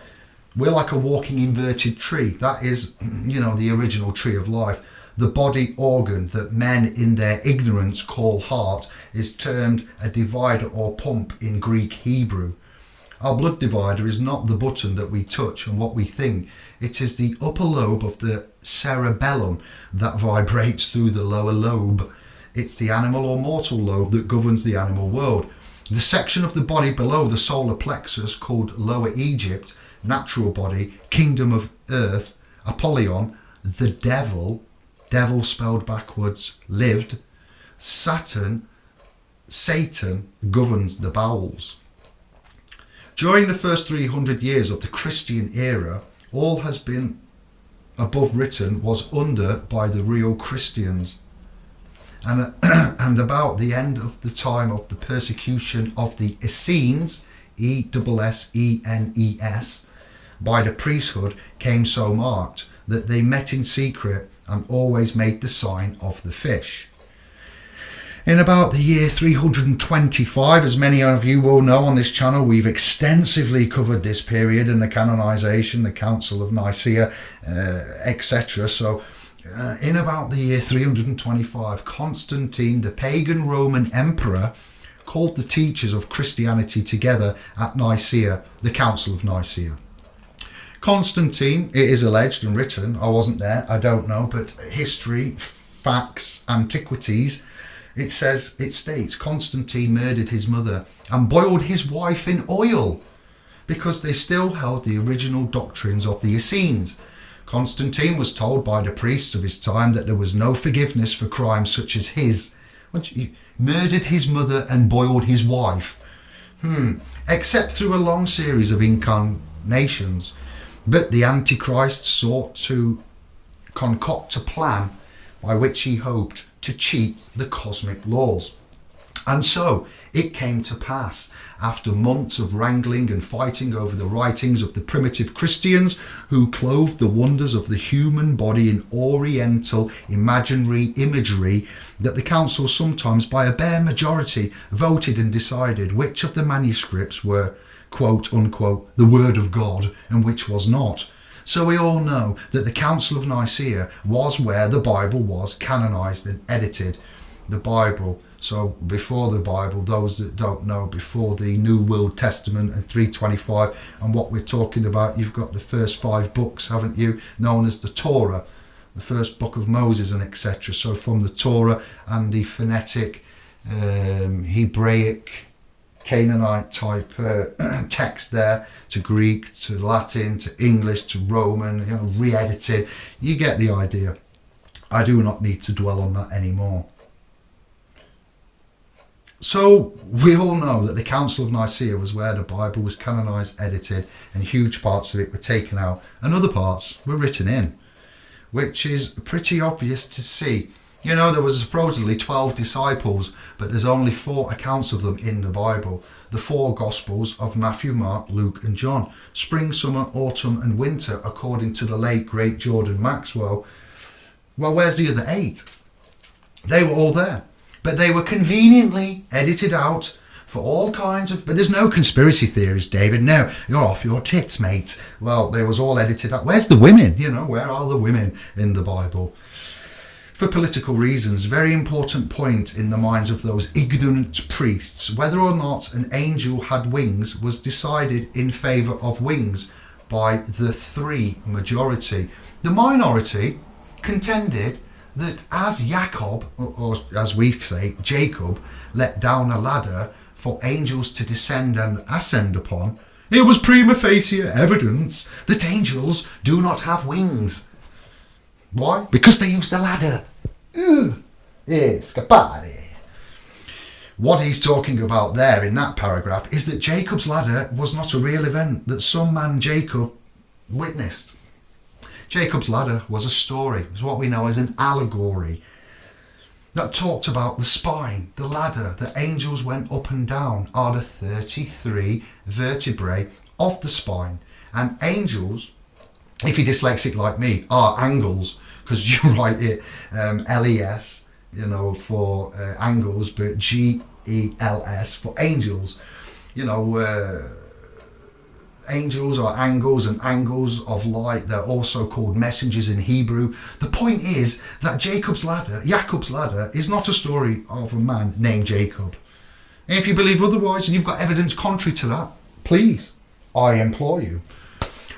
we're like a walking inverted tree. That is, the original tree of life. The body organ that men in their ignorance call heart is termed a divider or pump in Greek Hebrew. Our blood divider is not the button that we touch and what we think. It is the upper lobe of the cerebellum that vibrates through the lower lobe. It's the animal or mortal lobe that governs the animal world. The section of the body below the solar plexus called Lower Egypt, natural body, kingdom of earth, Apollyon, the devil spelled backwards, lived, Satan governs the bowels. During the first 300 years of the Christian era, all has been above written was under by the real Christians. And about the end of the time of the persecution of the Essenes, ESSENES, by the priesthood came so marked that they met in secret and always made the sign of the fish. In about the year 325, as many of you will know on this channel, we've extensively covered this period and the canonization, the Council of Nicaea, etc. So in about the year 325, Constantine, the pagan Roman emperor, called the teachers of Christianity together at Nicaea, the Council of Nicaea. Constantine, it is alleged and written, I wasn't there, I don't know, but history, facts, antiquities, it states Constantine murdered his mother and boiled his wife in oil because they still held the original doctrines of the Essenes. Constantine was told by the priests of his time that there was no forgiveness for crimes such as his. He murdered his mother and boiled his wife. Except through a long series of incarnations. But the Antichrist sought to concoct a plan by which he hoped to cheat the cosmic laws. And so it came to pass, after months of wrangling and fighting over the writings of the primitive Christians who clothed the wonders of the human body in oriental imaginary imagery, that the council sometimes by a bare majority voted and decided which of the manuscripts were quote unquote the word of God and which was not. So we all know that the Council of Nicaea was where the Bible was canonized and edited. The Bible, so before the Bible, those that don't know, before the New World Testament and 325 and what we're talking about, you've got the first 5 books, haven't you, known as the Torah, the first book of Moses and etc. So from the Torah and the phonetic Hebraic Canaanite type text there, to Greek, to Latin, to English, to Roman, re-edited. You get the idea. I do not need to dwell on that anymore. So we all know that the Council of Nicaea was where the Bible was canonized, edited, and huge parts of it were taken out and other parts were written in, which is pretty obvious to see. There was supposedly 12 disciples, but there's only 4 accounts of them in the Bible. The 4 Gospels of Matthew, Mark, Luke and John. Spring, summer, autumn and winter, according to the late, great Jordan Maxwell. Well, where's the other 8? They were all there, but they were conveniently edited out for all kinds of... But there's no conspiracy theories, David. No, you're off your tits, mate. Well, they was all edited out. Where's the women? Where are the women in the Bible? For political reasons, very important point in the minds of those ignorant priests, whether or not an angel had wings was decided in favour of wings by the 3 majority. The minority contended that as Jacob, or as we say, Jacob, let down a ladder for angels to descend and ascend upon, it was prima facie evidence that angels do not have wings. Why? Because they used a ladder. Scapare. What he's talking about there in that paragraph is that Jacob's ladder was not a real event that some man Jacob witnessed. Jacob's ladder was a story. It was what we know as an allegory that talked about the spine, the ladder that angels went up and down are the 33 vertebrae of the spine. And angels, if you're dyslexic like me, are angles, because you write it LES, for angles, but GELS for angels. Angels are angles, and angles of light. They're also called messengers in Hebrew. The point is that Jacob's ladder is not a story of a man named Jacob. And if you believe otherwise and you've got evidence contrary to that, please, I implore you.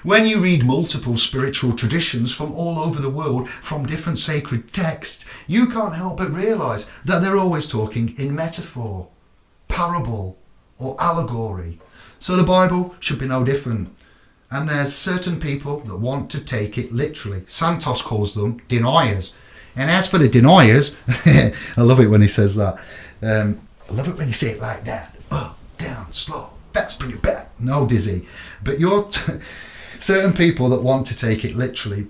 When you read multiple spiritual traditions from all over the world, from different sacred texts, you can't help but realise that they're always talking in metaphor, parable, or allegory. So the Bible should be no different. And there's certain people that want to take it literally. Santos calls them deniers. And as for the deniers, I love it when he says that. I love it when you say it like that. Up, down, slow, fast, bring it back. No, dizzy. But you're... certain people that want to take it literally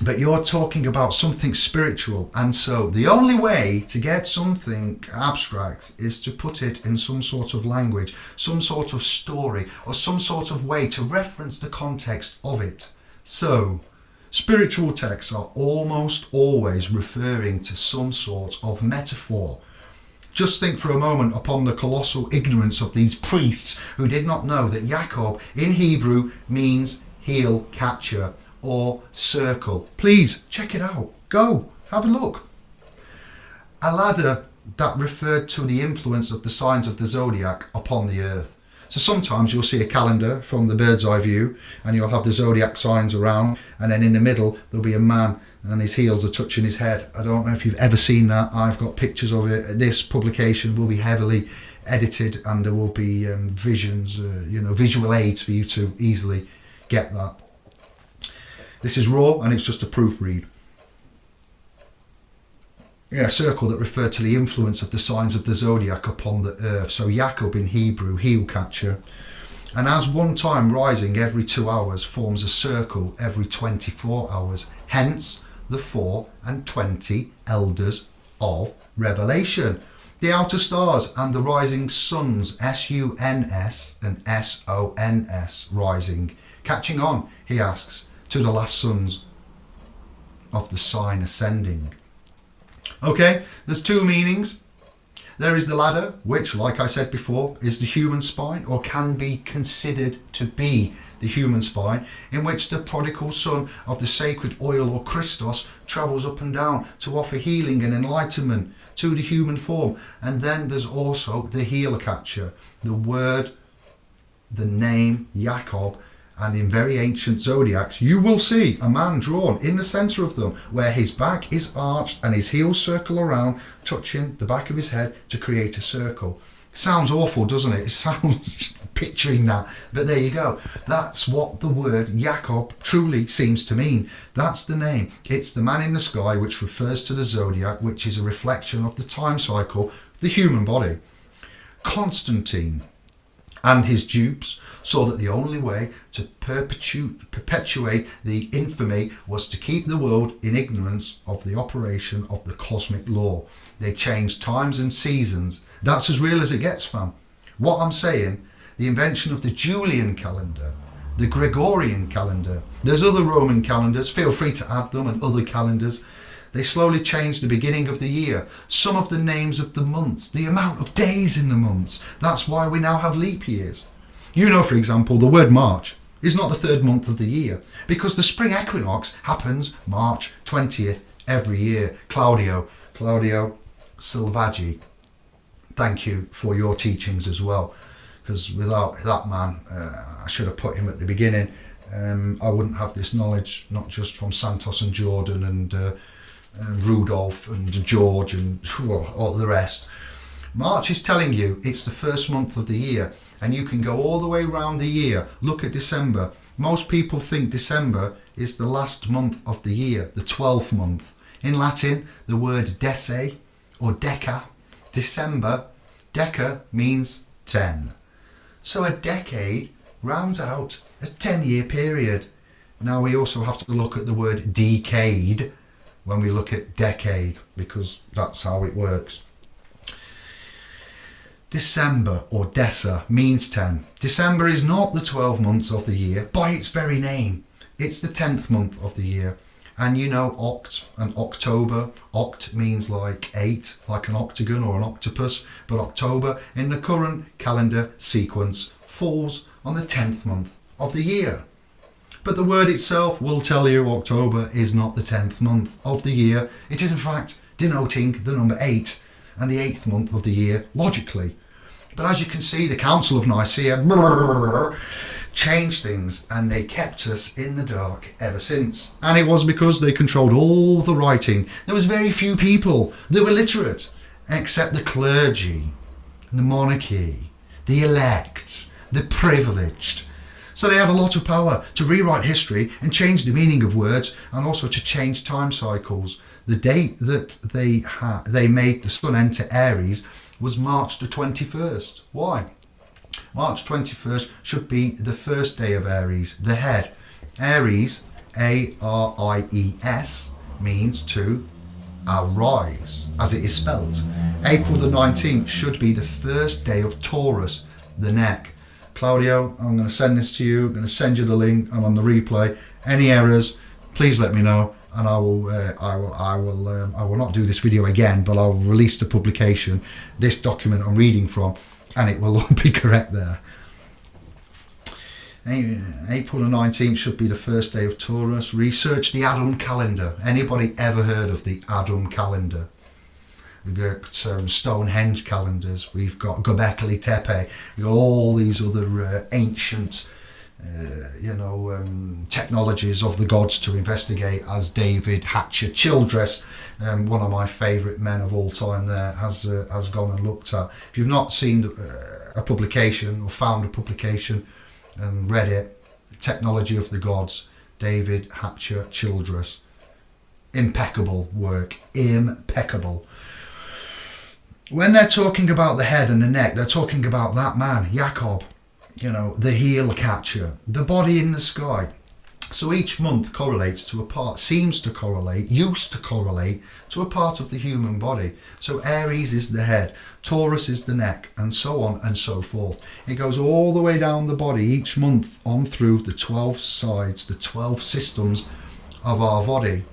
But you're talking about something spiritual, and so the only way to get something abstract is to put it in some sort of language, some sort of story, or some sort of way to reference the context of it. So, spiritual texts are almost always referring to some sort of metaphor. Just think for a moment upon the colossal ignorance of these priests who did not know that Jacob in Hebrew means heel catcher or circle. Please check it out. Go, have a look. A ladder that referred to the influence of the signs of the zodiac upon the earth. So sometimes you'll see a calendar from the bird's eye view and you'll have the zodiac signs around, and then in the middle there'll be a man and his heels are touching his head. I don't know if you've ever seen that. I've got pictures of it. This publication will be heavily edited and there will be visions, visual aids for you to easily get that. This is raw and it's just a proofread. Yeah, a circle that referred to the influence of the signs of the zodiac upon the earth. So Jacob in Hebrew, heel catcher. And as one time rising every 2 hours forms a circle every 24 hours. Hence the 4 and 20 elders of Revelation. The outer stars and the rising suns, S-U-N-S and S-O-N-S, rising. Catching on, he asks, to the last sons of the sign ascending. Okay, there's two meanings. There is the ladder, which, like I said before, is the human spine, or can be considered to be the human spine, in which the prodigal son of the sacred oil or Christos travels up and down to offer healing and enlightenment to the human form. And then there's also the heel catcher, the word, the name Jacob. And in very ancient zodiacs, you will see a man drawn in the centre of them, where his back is arched and his heels circle around, touching the back of his head to create a circle. Sounds awful, doesn't it? It sounds picturing that. But there you go. That's what the word Jacob truly seems to mean. That's the name. It's the man in the sky, which refers to the zodiac, which is a reflection of the time cycle, the human body. Constantine and his dupes saw that the only way to perpetuate the infamy was to keep the world in ignorance of the operation of the cosmic law. They changed times and seasons. That's as real as it gets, fam. What I'm saying, the invention of the Julian calendar, the Gregorian calendar, there's other Roman calendars, feel free to add them, and other calendars. They slowly changed the beginning of the year, some of the names of the months, the amount of days in the months. That's why we now have leap years. You know, for example, the word March is not the third month of the year, because the spring equinox happens March 20th every year. Claudio Silvaggi, thank you for your teachings as well, because without that man, I should have put him at the beginning, I wouldn't have this knowledge, not just from Santos and Jordan and Rudolph and George and all the rest. March is telling you it's the first month of the year, and you can go all the way around the year. Look at December. Most people think December is the last month of the year, the 12th month. In Latin, the word dece or deca, December, deca means 10. So a decade rounds out a 10-year period. Now we also have to look at the word decade when we look at decade, because that's how it works. December or Dessa means 10. December is not the 12 months of the year by its very name. It's the 10th month of the year. And you know oct and October. Oct means like 8, like an octagon or an octopus. But October in the current calendar sequence falls on the 10th month of the year. But the word itself will tell you October is not the 10th month of the year. It is in fact denoting the number 8 and the 8th month of the year logically. But as you can see, the Council of Nicaea changed things, and they kept us in the dark ever since. And it was because they controlled all the writing. There was very few people that were literate, except the clergy, the monarchy, the elect, the privileged. So they had a lot of power to rewrite history and change the meaning of words, and also to change time cycles. The date that they made the sun enter Aries was March the 21st. Why? March 21st should be the first day of Aries, the head. Aries, A-R-I-E-S, means to arise, as it is spelled. April the 19th should be the first day of Taurus, the neck. Claudio, I'm going to send this to you. I'm going to send you the link. I'm on the replay. Any errors, please let me know, and I will not do this video again, but I'll release the publication, this document I'm reading from, and it will all be correct there. April the 19th should be the first day of Taurus. Research the Adam calendar. Anybody ever heard of the Adam calendar? We've got Stonehenge calendars. We've got Göbekli Tepe. We've got all these other ancient, technologies of the gods to investigate. As David Hatcher Childress, one of my favourite men of all time, there has gone and looked at. If you've not seen a publication or found a publication and read it, Technology of the Gods, David Hatcher Childress, impeccable work, impeccable. When they're talking about the head and the neck, they're talking about that man, Jacob, the heel catcher, the body in the sky. So each month correlates to a part, used to correlate to a part of the human body. So Aries is the head, Taurus is the neck, and so on and so forth. It goes all the way down the body each month on through the 12 sides, the 12 systems of our body.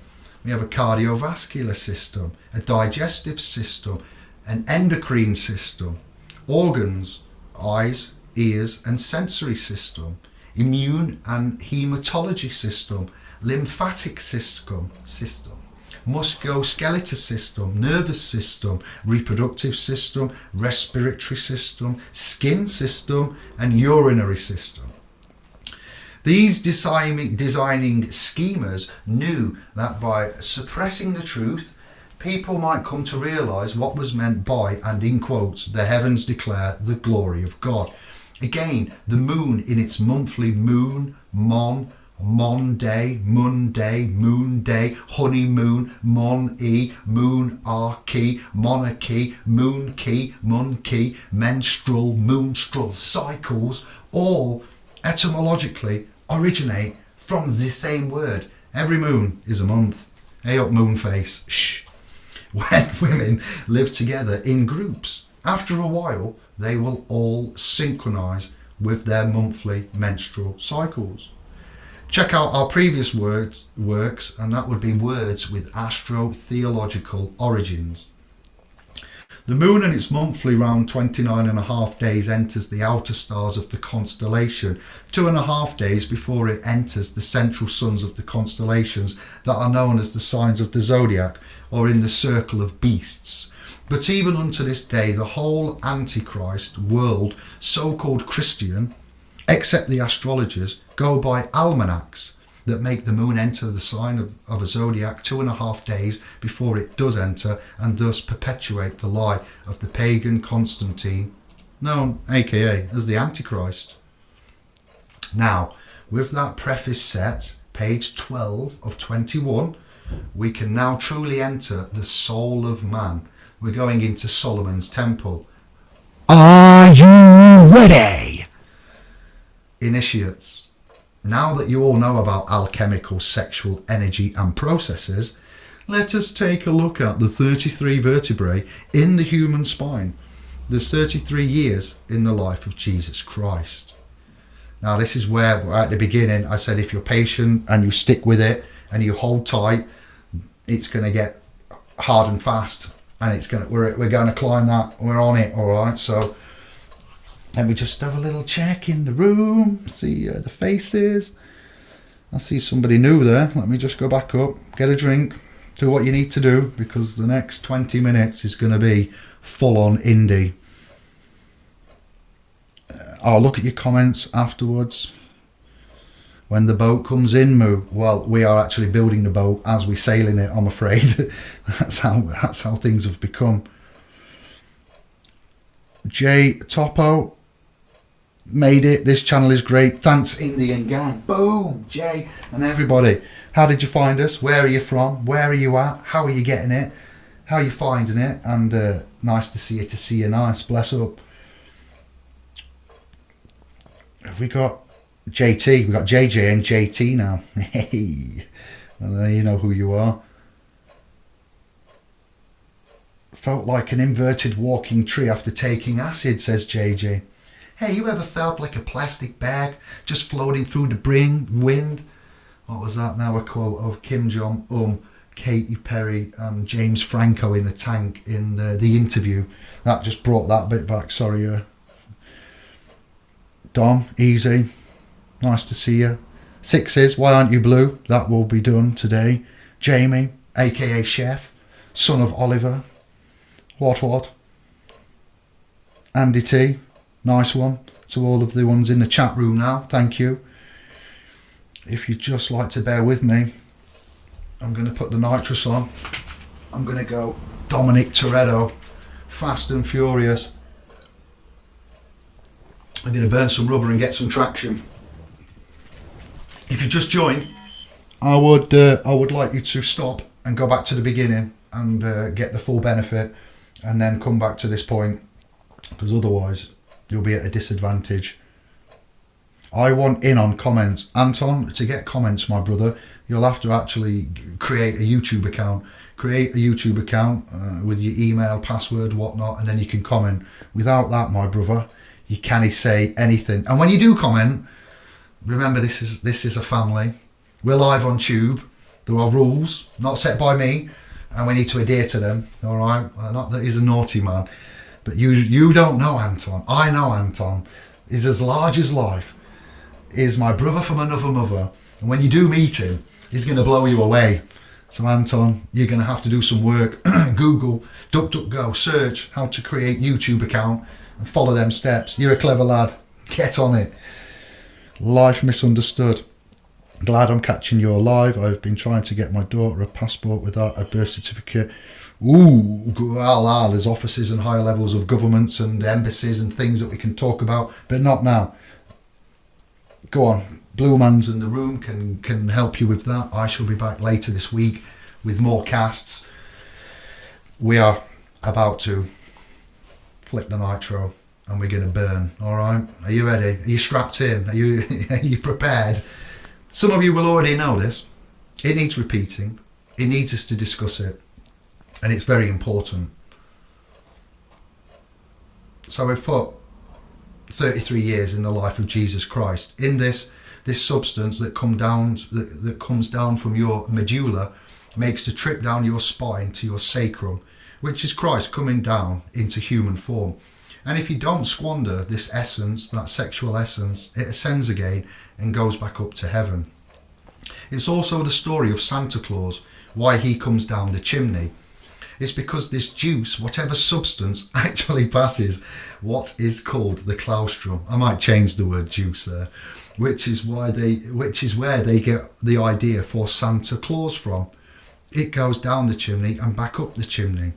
We have a cardiovascular system, a digestive system, an endocrine system, organs, eyes, ears and sensory system, immune and hematology system, lymphatic system, musculoskeletal system, nervous system, reproductive system, respiratory system, skin system and urinary system. These designing schemers knew that by suppressing the truth, people might come to realise what was meant by, and in quotes, the heavens declare the glory of God. Again, the moon in its monthly moon, Monday, moon day, honeymoon, mon-e, moon-archy, monarchy, moon-key, mun-key, menstrual cycles, all etymologically originate from the same word. Every moon is a month. Hey up, moon face. Shh. When women live together in groups, after a while, they will all synchronize with their monthly menstrual cycles. Check out our previous works, and that would be words with astro-theological origins. The moon in its monthly round 29.5 days enters the outer stars of the constellation 2.5 days before it enters the central suns of the constellations that are known as the signs of the zodiac, or in the circle of beasts. But even unto this day, the whole Antichrist world, so-called Christian, except the astrologers, go by almanacs that make the moon enter the sign of a zodiac 2.5 days before it does enter, and thus perpetuate the lie of the pagan Constantine, known aka as the Antichrist. Now, with that preface set, page 12 of 21, we can now truly enter the soul of man. We're going into Solomon's temple. Are you ready? Initiates. Now that you all know about alchemical sexual energy and processes, let us take a look at the 33 vertebrae in the human spine. There's 33 years in the life of Jesus Christ. Now this is where, at the beginning, I said if you're patient and you stick with it and you hold tight, it's going to get hard and fast, and we're going to climb that. We're on it, all right. So let me just have a little check in the room, see the faces. I see somebody new there. Let me just go back up, get a drink, do what you need to do, because the next 20 minutes is going to be full on indie. I'll look at your comments afterwards. When the boat comes in, Moo. Well, we are actually building the boat as we're sailing it, I'm afraid. That's how things have become. Jay Topo made it. This channel is great. Thanks, Indian Gang. Boom, Jay and everybody. How did you find us? Where are you from? Where are you at? How are you getting it? How are you finding it? And nice to see you nice. Bless up. Have we got JT, we've got JJ and JT now. Hey, and you know who you are. Felt like an inverted walking tree after taking acid, says JJ. Hey, you ever felt like a plastic bag just floating through the wind? What was that now? A quote of Kim Jong-un, Katy Perry and James Franco in a tank in the interview. That just brought that bit back. Sorry. Don, easy. Nice to see you. Sixes, why aren't you blue? That will be done today. Jamie, aka Chef, son of Oliver. What? Andy T, nice one. To all of the ones in the chat room now, thank you. If you'd just like to bear with me, I'm going to put the nitrous on. I'm going to go Dominic Toretto, Fast and Furious. I'm going to burn some rubber and get some traction. If you just joined, I would like you to stop and go back to the beginning and get the full benefit, and then come back to this point, because otherwise you'll be at a disadvantage. I want in on comments. Anton, to get comments, my brother, you'll have to actually create a YouTube account. Create a YouTube account with your email, password, whatnot, and then you can comment. Without that, my brother, you can't say anything. And when you do comment, remember this is a family. We're live on Tube. There are rules, not set by me, and we need to adhere to them. All right, not that he's a naughty man, but you don't know Anton. I know Anton. He's as large as life. He's my brother from another mother, and when you do meet him, he's going to blow you away. So Anton, you're going to have to do some work. Google, DuckDuckGo, search how to create YouTube account and follow them steps. You're a clever lad. Get on it. Life misunderstood. Glad I'm catching you alive. I've been trying to get my daughter a passport without a birth certificate. Ooh, well, there's offices and higher levels of governments and embassies and things that we can talk about, but not now. Go on. Blue Man's in the room can help you with that. I shall be back later this week with more casts. We are about to flick the nitro and we're going to burn. All right, are you ready? Are you strapped in? Are you prepared? Some of you will already know this. It needs repeating. It needs us to discuss it, and it's very important. So we've put 33 years in the life of Jesus Christ. In this substance that comes down from your medulla makes the trip down your spine to your sacrum, which is Christ coming down into human form. And if you don't squander this essence, that sexual essence, it ascends again and goes back up to heaven. It's also the story of Santa Claus, why he comes down the chimney. It's because this juice, whatever substance, actually passes what is called the claustrum. I might change the word juice there, which is where they get the idea for Santa Claus from. It goes down the chimney and back up the chimney.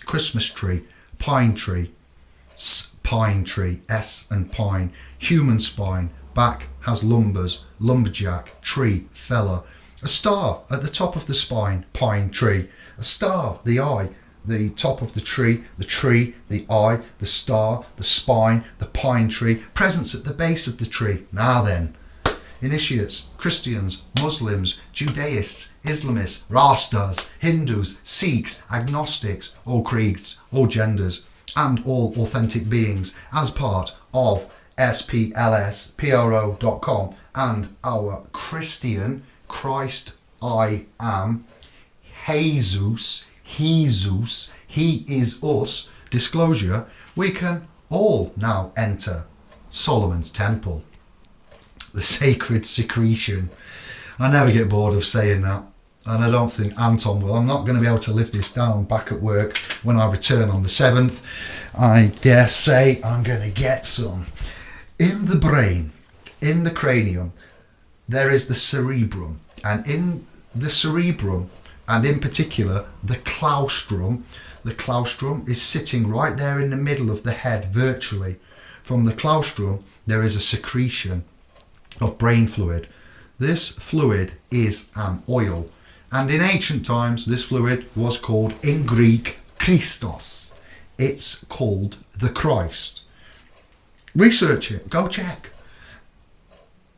Christmas tree, pine tree, pine tree, S and pine, human spine, back has lumbers, lumberjack, tree, fella, a star at the top of the spine, pine tree, a star, the eye, the top of the tree, the eye, the star, the spine, the pine tree, presents at the base of the tree. Now then, initiates, Christians, Muslims, Judaists, Islamists, Rastas, Hindus, Sikhs, agnostics, all creeds, all genders, and all authentic beings as part of SPLSPRO.com and our Christian Christ I am, Jesus, He is us disclosure, we can all now enter Solomon's temple, the sacred secretion. I never get bored of saying that, and I don't think Anton will. I'm not going to be able to live this down back at work when I return on the 7th. I dare say I'm going to get some. In the brain, in the cranium, there is the cerebrum, and in the cerebrum, and in particular the claustrum is sitting right there in the middle of the head virtually. From the claustrum there is a secretion of brain fluid. This fluid is an oil, and in ancient times this fluid was called, in Greek, Christos. It's called the Christ. Research it, go check.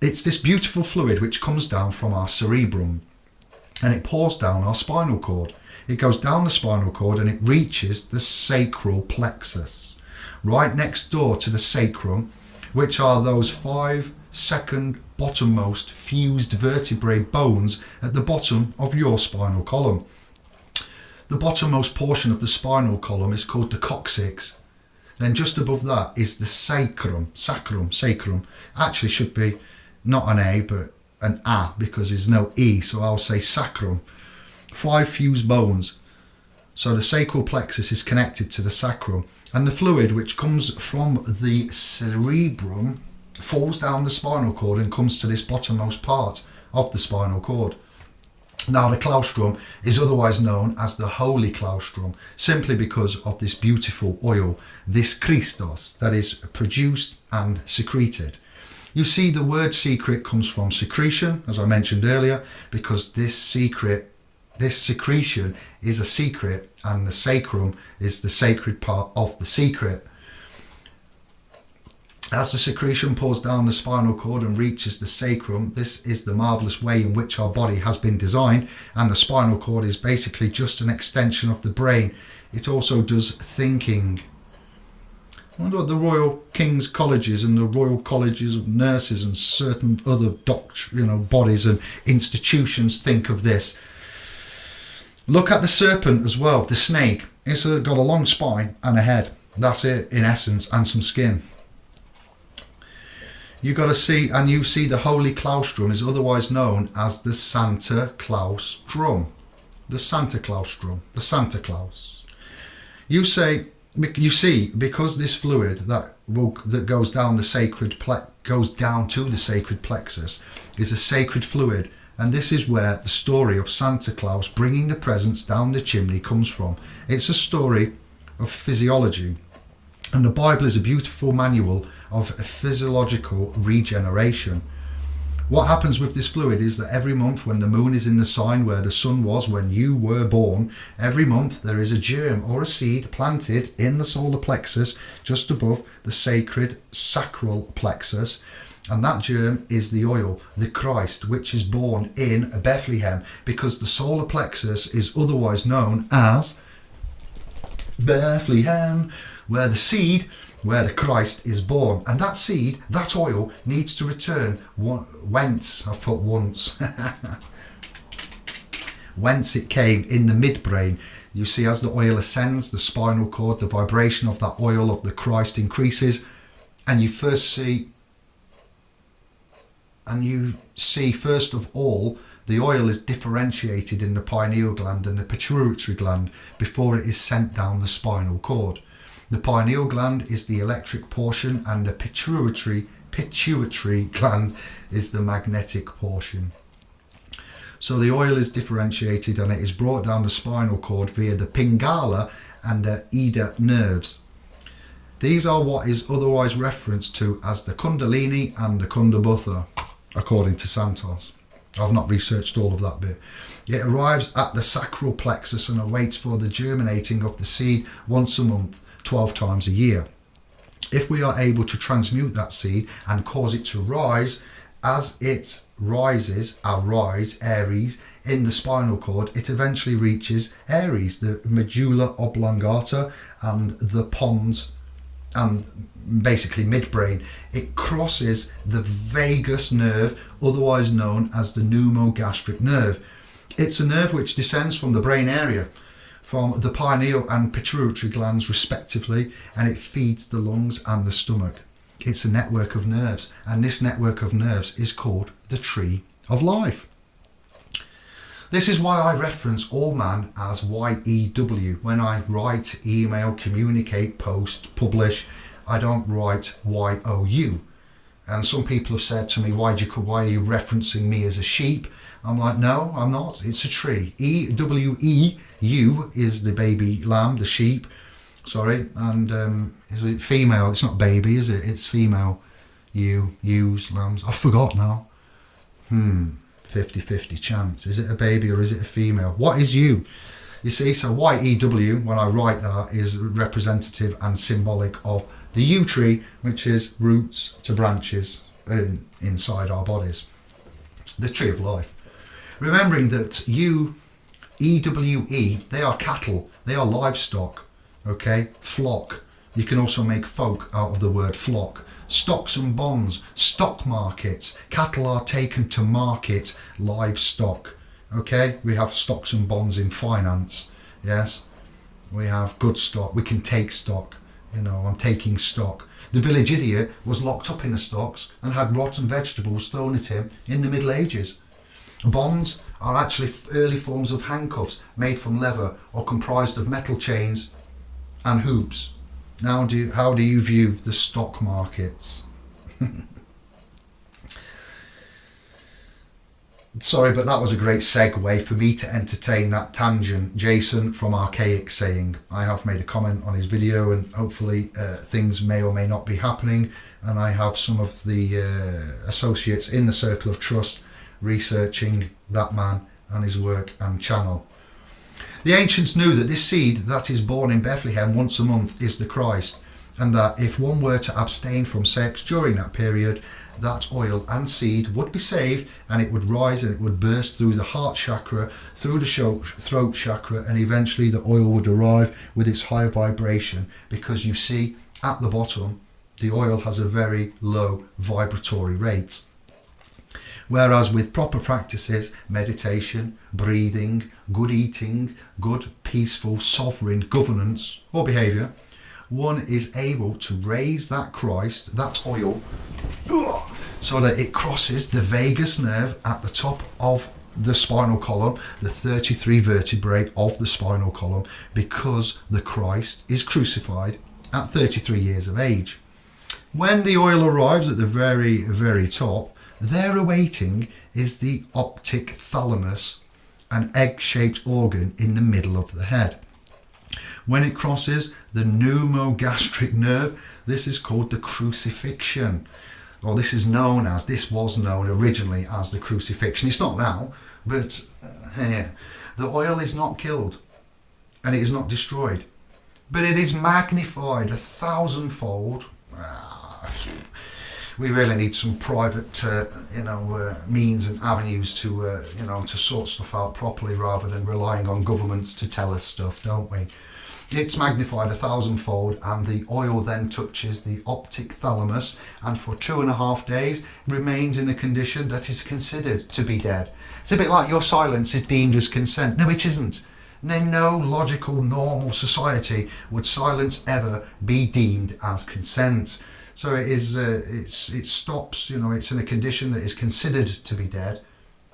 it's this beautiful fluid which comes down from our cerebrum and it pours down our spinal cord. It goes down the spinal cord and it reaches the sacral plexus, right next door to the sacrum, which are those 5-second bottommost fused vertebrae bones at the bottom of your spinal column. The bottommost portion of the spinal column is called the coccyx. Then just above that is the sacrum. Sacrum. Actually should be not an A but an A because there's no E, so I'll say sacrum. 5 fused bones. So the sacral plexus is connected to the sacrum, and the fluid which comes from the cerebrum falls down the spinal cord and comes to this bottommost part of the spinal cord. Now the claustrum is otherwise known as the holy claustrum, simply because of this beautiful oil, this Christos, that is produced and secreted. You see, the word secret comes from secretion, as I mentioned earlier, because this secretion is a secret, and the sacrum is the sacred part of the secret. As the secretion pours down the spinal cord and reaches the sacrum, this is the marvellous way in which our body has been designed, and the spinal cord is basically just an extension of the brain. It also does thinking. I wonder what the Royal King's Colleges and the Royal Colleges of Nurses and certain other bodies and institutions think of this. Look at the serpent as well, the snake. It's got a long spine and a head. That's it in essence, and some skin. You got to see, and you see the holy claustrum is otherwise known as the Santa Claustrum. The Santa Claustrum, the Santa Claus. You see, because this fluid that goes down to the sacred plexus is a sacred fluid, and this is where the story of Santa Claus bringing the presents down the chimney comes from. It's a story of physiology. And the Bible is a beautiful manual of physiological regeneration. What happens with this fluid is that every month when the moon is in the sign where the sun was when you were born, every month there is a germ or a seed planted in the solar plexus just above the sacred sacral plexus. And that germ is the oil, the Christ, which is born in Bethlehem, because the solar plexus is otherwise known as Bethlehem, where the Christ is born. And that seed, that oil, needs to return whence it came, in the midbrain. You see, as the oil ascends the spinal cord, the vibration of that oil of the Christ increases, and you see first of all the oil is differentiated in the pineal gland and the pituitary gland before it is sent down the spinal cord. The pineal gland is the electric portion, and the pituitary gland is the magnetic portion. So the oil is differentiated and it is brought down the spinal cord via the pingala and the ida nerves. These are what is otherwise referenced to as the kundalini and the kundabutha, according to Santos. I've not researched all of that bit. It arrives at the sacral plexus and awaits for the germinating of the seed once a month, 12 times a year. If we are able to transmute that seed and cause it to rise, as it rises, Aries, in the spinal cord, it eventually reaches Aries, the medulla oblongata and the pons, and basically midbrain. It crosses the vagus nerve, otherwise known as the pneumogastric nerve. It's a nerve which descends from the brain area, from the pineal and pituitary glands respectively, and it feeds the lungs and the stomach. It's a network of nerves, and this network of nerves is called the tree of life. This is why I reference all man as YEW. When I write, email, communicate, post, publish, I don't write YOU. And some people have said to me, why are you referencing me as a sheep? I'm like, no, I'm not. It's a tree. EWEU is the baby lamb, the sheep. Sorry. And is it female? It's not baby, is it? It's female. Ewes, lambs. I forgot now. 50-50 chance. Is it a baby or is it a female? What is you? You see, so YEW, when I write that, is representative and symbolic of the yew tree, which is roots to branches, inside our bodies. The tree of life. Remembering that EWE, they are cattle, they are livestock, okay? Flock. You can also make folk out of the word flock. Stocks and bonds, stock markets. Cattle are taken to market livestock, okay? We have stocks and bonds in finance, yes? We have good stock, we can take stock, you know, I'm taking stock. The village idiot was locked up in the stocks and had rotten vegetables thrown at him in the Middle Ages. Bonds are actually early forms of handcuffs made from leather or comprised of metal chains and hoops. Now, how do you view the stock markets? Sorry, but that was a great segue for me to entertain that tangent. Jason from Archaic saying, I have made a comment on his video and hopefully things may or may not be happening, and I have some of the associates in the circle of trust researching that man and his work and channel. The ancients knew that this seed that is born in Bethlehem once a month is the Christ, and that if one were to abstain from sex during that period, that oil and seed would be saved, and it would rise and it would burst through the heart chakra, through the throat chakra, and eventually the oil would arrive with its higher vibration, because you see at the bottom the oil has a very low vibratory rate. Whereas with proper practices, meditation, breathing, good eating, good peaceful sovereign governance or behaviour, one is able to raise that Christ, that oil, so that it crosses the vagus nerve at the top of the spinal column, the 33 vertebrae of the spinal column, because the Christ is crucified at 33 years of age. When the oil arrives at the very, very top, there awaiting is the optic thalamus, an egg-shaped organ in the middle of the head. When it crosses the pneumogastric nerve, this is called the crucifixion. Or this was known originally as the crucifixion. It's not now, but the oil is not killed and it is not destroyed, but it is magnified 1,000-fold. We really need some private, means and avenues to, to sort stuff out properly, rather than relying on governments to tell us stuff, don't we? It's magnified 1,000-fold, and the oil then touches the optic thalamus, and for 2.5 days remains in a condition that is considered to be dead. It's a bit like your silence is deemed as consent. No, it isn't. In no logical, normal society would silence ever be deemed as consent. So it is. It stops. It's in a condition that is considered to be dead,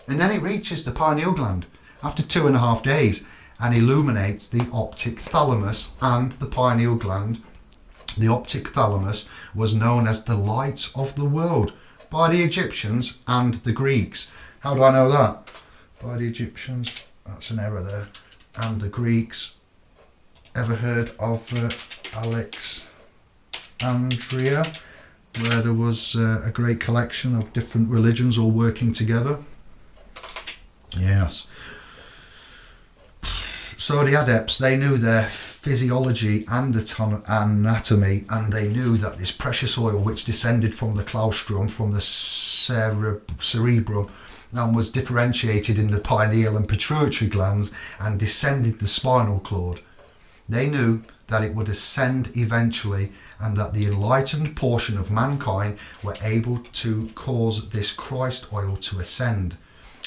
and then it reaches the pineal gland after 2.5 days and illuminates the optic thalamus and the pineal gland. The optic thalamus was known as the light of the world by the Egyptians and the Greeks. How do I know that? By the Egyptians. That's an error there. And the Greeks. Ever heard of Alexandria, where there was a great collection of different religions all working together? Yes. So the adepts, they knew their physiology and anatomy, and they knew that this precious oil, which descended from the claustrum, from the cerebrum, and was differentiated in the pineal and pituitary glands and descended the spinal cord, they knew that it would ascend eventually, and that the enlightened portion of mankind were able to cause this Christ oil to ascend,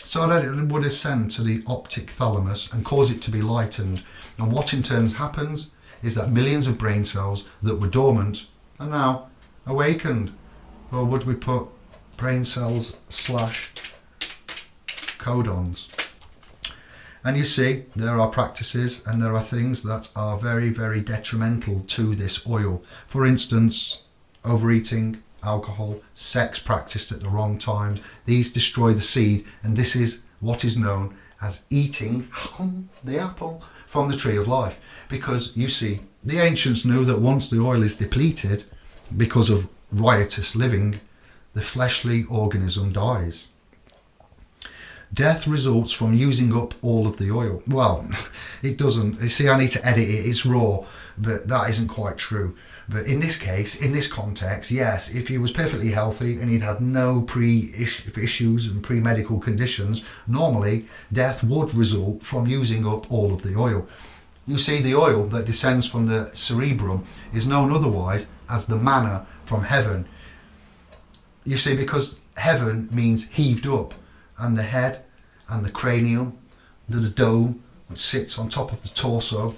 so that it would ascend to the optic thalamus and cause it to be lightened. And what in turn happens is that millions of brain cells that were dormant are now awakened. Or would we put brain cells / codons? And you see, there are practices and there are things that are very, very detrimental to this oil. For instance, overeating, alcohol, sex practiced at the wrong time. These destroy the seed, and this is what is known as eating the apple from the tree of life. Because you see, the ancients knew that once the oil is depleted because of riotous living, the fleshly organism dies. Death results from using up all of the oil. Well, it doesn't. You see, I need to edit it. It's raw, but that isn't quite true. But in this case, in this context, yes, if he was perfectly healthy and he'd had no pre-issues and pre-medical conditions, normally death would result from using up all of the oil. You see, the oil that descends from the cerebrum is known otherwise as the manna from heaven. You see, because heaven means heaved up, and the head and the cranium, the dome which sits on top of the torso,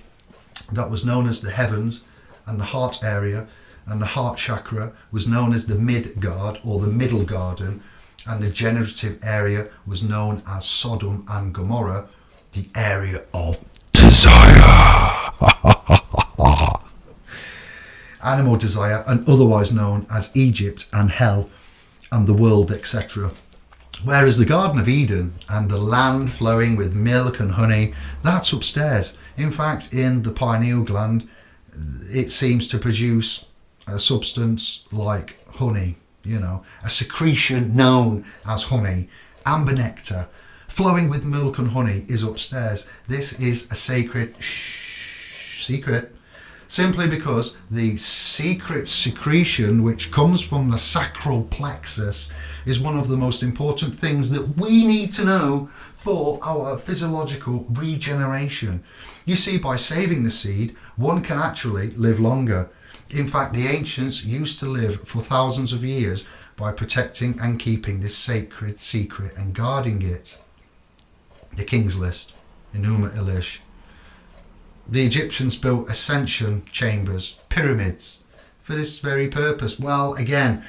that was known as the heavens, and the heart area and the heart chakra was known as the Midgard or the middle garden, and the generative area was known as Sodom and Gomorrah, the area of desire. Animal desire, and otherwise known as Egypt and hell and the world, etc. Whereas the Garden of Eden and the land flowing with milk and honey, that's upstairs. In fact, in the pineal gland, it seems to produce a substance like honey, a secretion known as honey. Amber nectar flowing with milk and honey is upstairs. This is a sacred secret, simply because the secret secretion which comes from the sacral plexus is one of the most important things that we need to know for our physiological regeneration. You see, by saving the seed, one can actually live longer. In fact, the ancients used to live for thousands of years by protecting and keeping this sacred secret and guarding it. The King's List, Enuma Elish. The Egyptians built ascension chambers, pyramids, for this very purpose. Well, again,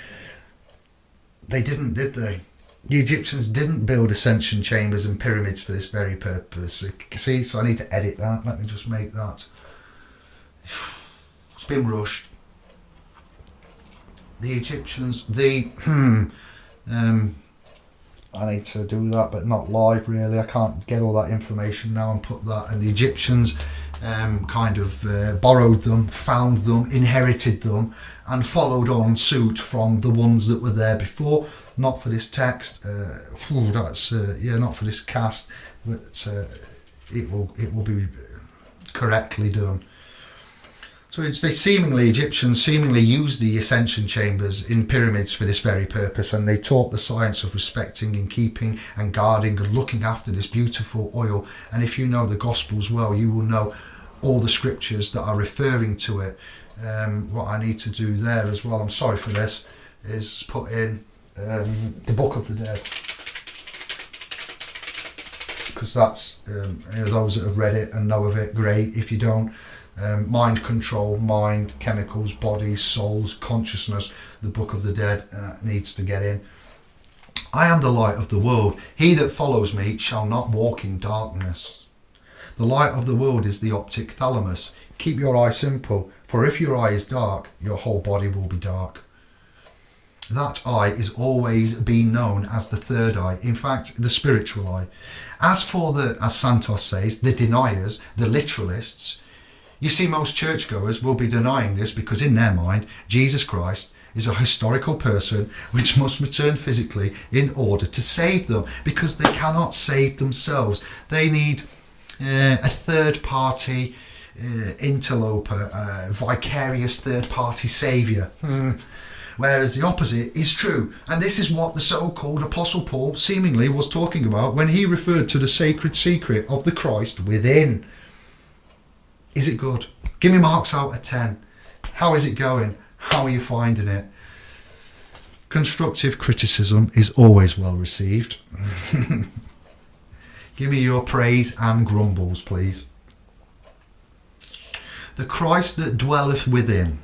they didn't, did they? The Egyptians didn't build ascension chambers and pyramids for this very purpose. See, so I need to edit that. Let me just make that. It's been rushed. The Egyptians, I need to do that, but not live really. I can't get all that information now and put that. And the Egyptians borrowed them, found them, inherited them, and followed on suit from the ones that were there before. Not for this text, not for this cast, but it will be correctly done. So Egyptians seemingly used the ascension chambers in pyramids for this very purpose, and they taught the science of respecting and keeping and guarding and looking after this beautiful oil. And if you know the Gospels well, you will know all the scriptures that are referring to it. What I need to do there as well, I'm sorry for this, is put in the Book of the Dead, because that's those that have read it and know of it, great. If you don't, mind control, mind, chemicals, bodies, souls, consciousness, the Book of the Dead needs to get in. I am the light of the world. He that follows me shall not walk in darkness. The light of the world is the optic thalamus. Keep your eye simple, for if your eye is dark, your whole body will be dark. That eye is always been known as the third eye, in fact, the spiritual eye. As for as Santos says, the deniers, the literalists, you see, most churchgoers will be denying this because in their mind, Jesus Christ is a historical person which must return physically in order to save them, because they cannot save themselves. They need a third-party interloper, a vicarious third-party saviour. Whereas the opposite is true. And this is what the so-called Apostle Paul seemingly was talking about when he referred to the sacred secret of the Christ within. Is it good? Give me marks out of 10. How is it going? How are you finding it? Constructive criticism is always well received. Give me your praise and grumbles, please. The Christ that dwelleth within.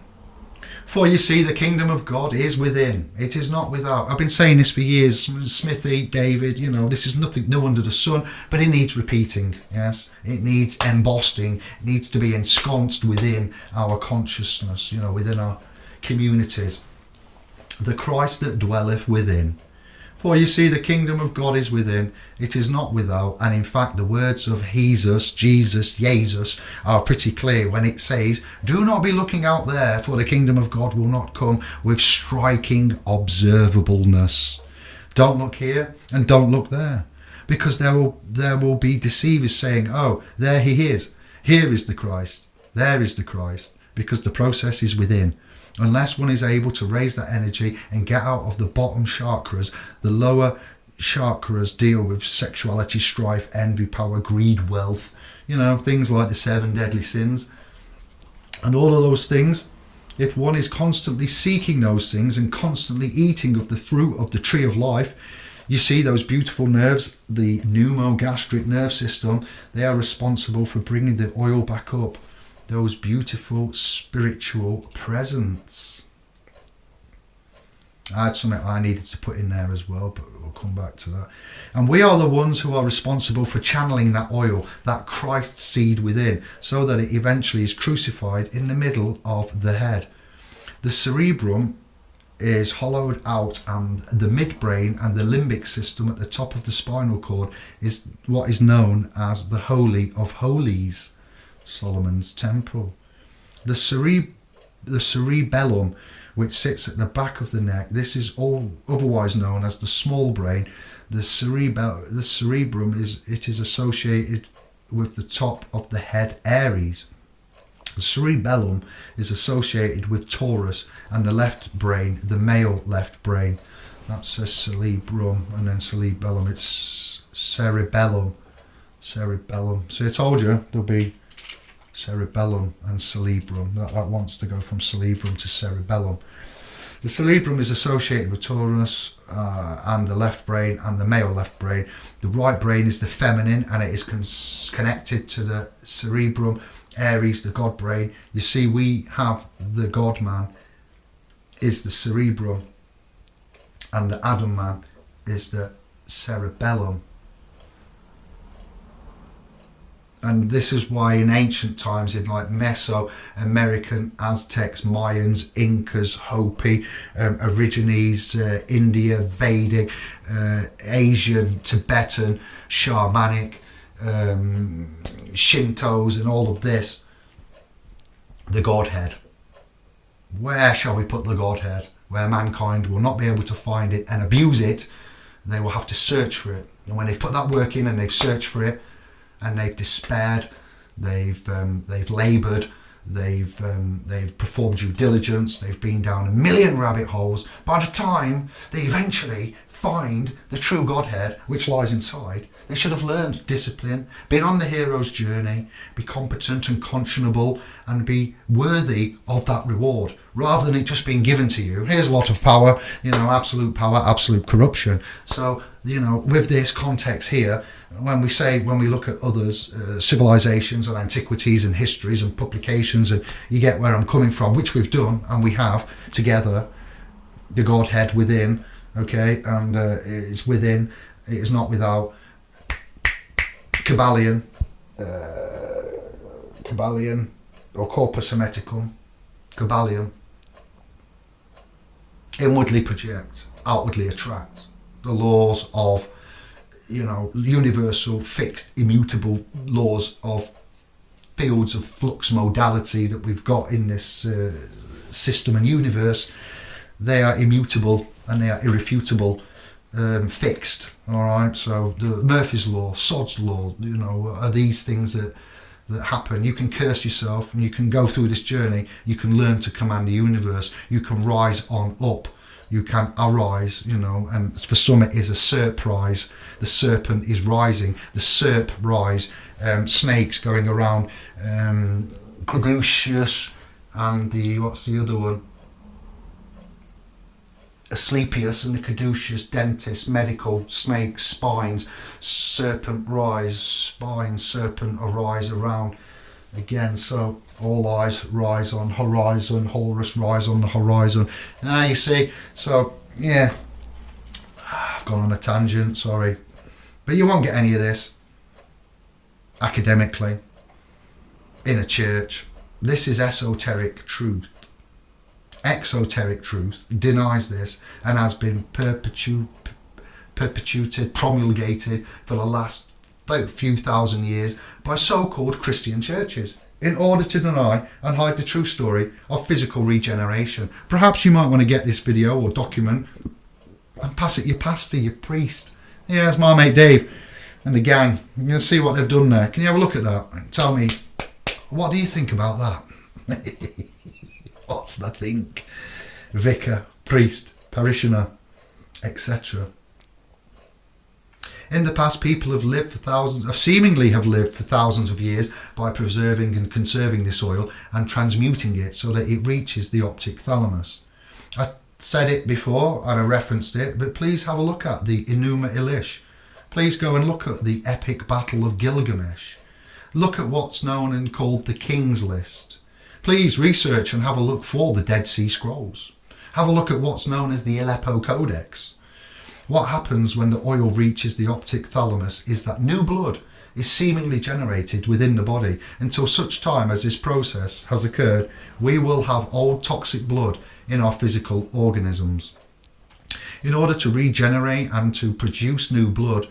For you see, the kingdom of God is within. It is not without. I've been saying this for years. Smithy, David, this is nothing new under the sun, but it needs repeating. Yes, it needs embossing. It needs to be ensconced within our consciousness, within our communities. The Christ that dwelleth within. For you see, the kingdom of God is within, it is not without. And in fact, the words of Jesus, Jesus, are pretty clear when it says, do not be looking out there, for the kingdom of God will not come with striking observableness. Don't look here and don't look there, because there will be deceivers saying, oh, there he is. Here is the Christ. There is the Christ, because the process is within. Unless one is able to raise that energy and get out of the bottom chakras, the lower chakras deal with sexuality, strife, envy, power, greed, wealth, things like the 7 deadly sins and all of those things. If one is constantly seeking those things and constantly eating of the fruit of the tree of life, you see those beautiful nerves, the pneumogastric nerve system, they are responsible for bringing the oil back up. Those beautiful spiritual presents. I had something I needed to put in there as well, but we'll come back to that. And we are the ones who are responsible for channeling that oil, that Christ seed within, so that it eventually is crucified in the middle of the head. The cerebrum is hollowed out, and the midbrain and the limbic system at the top of the spinal cord is what is known as the Holy of Holies, Solomon's Temple. The cerebellum, which sits at the back of the neck, this is all otherwise known as the small brain. The cerebrum is associated with the top of the head Aries. The cerebellum is associated with Taurus, and the left brain, the male left brain. That says cerebrum, and then cerebellum, it's cerebellum. So I told you there'll be cerebellum and cerebrum. That wants to go from cerebrum to cerebellum. The cerebrum is associated with Taurus and the left brain and the male left brain. The right brain is the feminine, and it is connected to the cerebrum, Aries, the God brain. You see, we have the God man is the cerebrum, and the Adam man is the cerebellum. And this is why in ancient times, in like Mesoamerican, Aztecs, Mayans, Incas, Hopi, Aborigines, India, Vedic, Asian, Tibetan, Shamanic, Shintos, and all of this, the Godhead. Where shall we put the Godhead? Where mankind will not be able to find it and abuse it, they will have to search for it. And when they've put that work in and they've searched for it, and they've despaired, they've laboured, they've performed due diligence, they've been down a million rabbit holes. By the time they eventually find the true Godhead, which lies inside, they should have learned discipline, been on the hero's journey, be competent and conscionable, and be worthy of that reward, rather than it just being given to you. Here's a lot of power, absolute power, absolute corruption. So, with this context here, when we look at others, civilizations and antiquities and histories and publications, and you get where I'm coming from, which we've done and we have together, the Godhead within, okay, and it's within, it is not without. Kabbalion or corpus hermeticum, Kabbalion, inwardly project, outwardly attract. The laws of universal, fixed, immutable laws of fields of flux modality that we've got in this system and universe, they are immutable and they are irrefutable, fixed. All right, so the Murphy's law, Sod's law, are these things that happen. You can curse yourself, and you can go through this journey. You can learn to command the universe. You can rise on up. You can arise, and for some it is a surprise. The serpent is rising. The serp rise. Snakes going around. Caduceus and what's the other one? Asclepius and the caduceus, dentist, medical, snakes, spines, serpent rise, spines, serpent arise around again. So all eyes rise on horizon, Horus rise on the horizon. You see, so yeah, I've gone on a tangent, sorry, but you won't get any of this academically in a church. This is esoteric truth. Exoteric truth denies this and has been perpetuated, promulgated for the last few thousand years by so-called Christian churches in order to deny and hide the true story of physical regeneration. Perhaps you might want to get this video or document and pass it your pastor, your priest. Yeah, that's my mate Dave and the gang. You'll see what they've done there. Can you have a look at that and tell me, what do you think about that? What's the think? Vicar, priest, parishioner, etc. In the past, people have lived for seemingly have lived for thousands of years by preserving and conserving this oil and transmuting it so that it reaches the optic thalamus. I said it before and I referenced it, but please have a look at the Enuma Elish. Please go and look at the epic battle of Gilgamesh. Look at what's known and called the King's List. Please research and have a look for the Dead Sea Scrolls. Have a look at what's known as the Aleppo Codex. What happens when the oil reaches the optic thalamus is that new blood is seemingly generated within the body. Until such time as this process has occurred, we will have old toxic blood in our physical organisms. In order to regenerate and to produce new blood,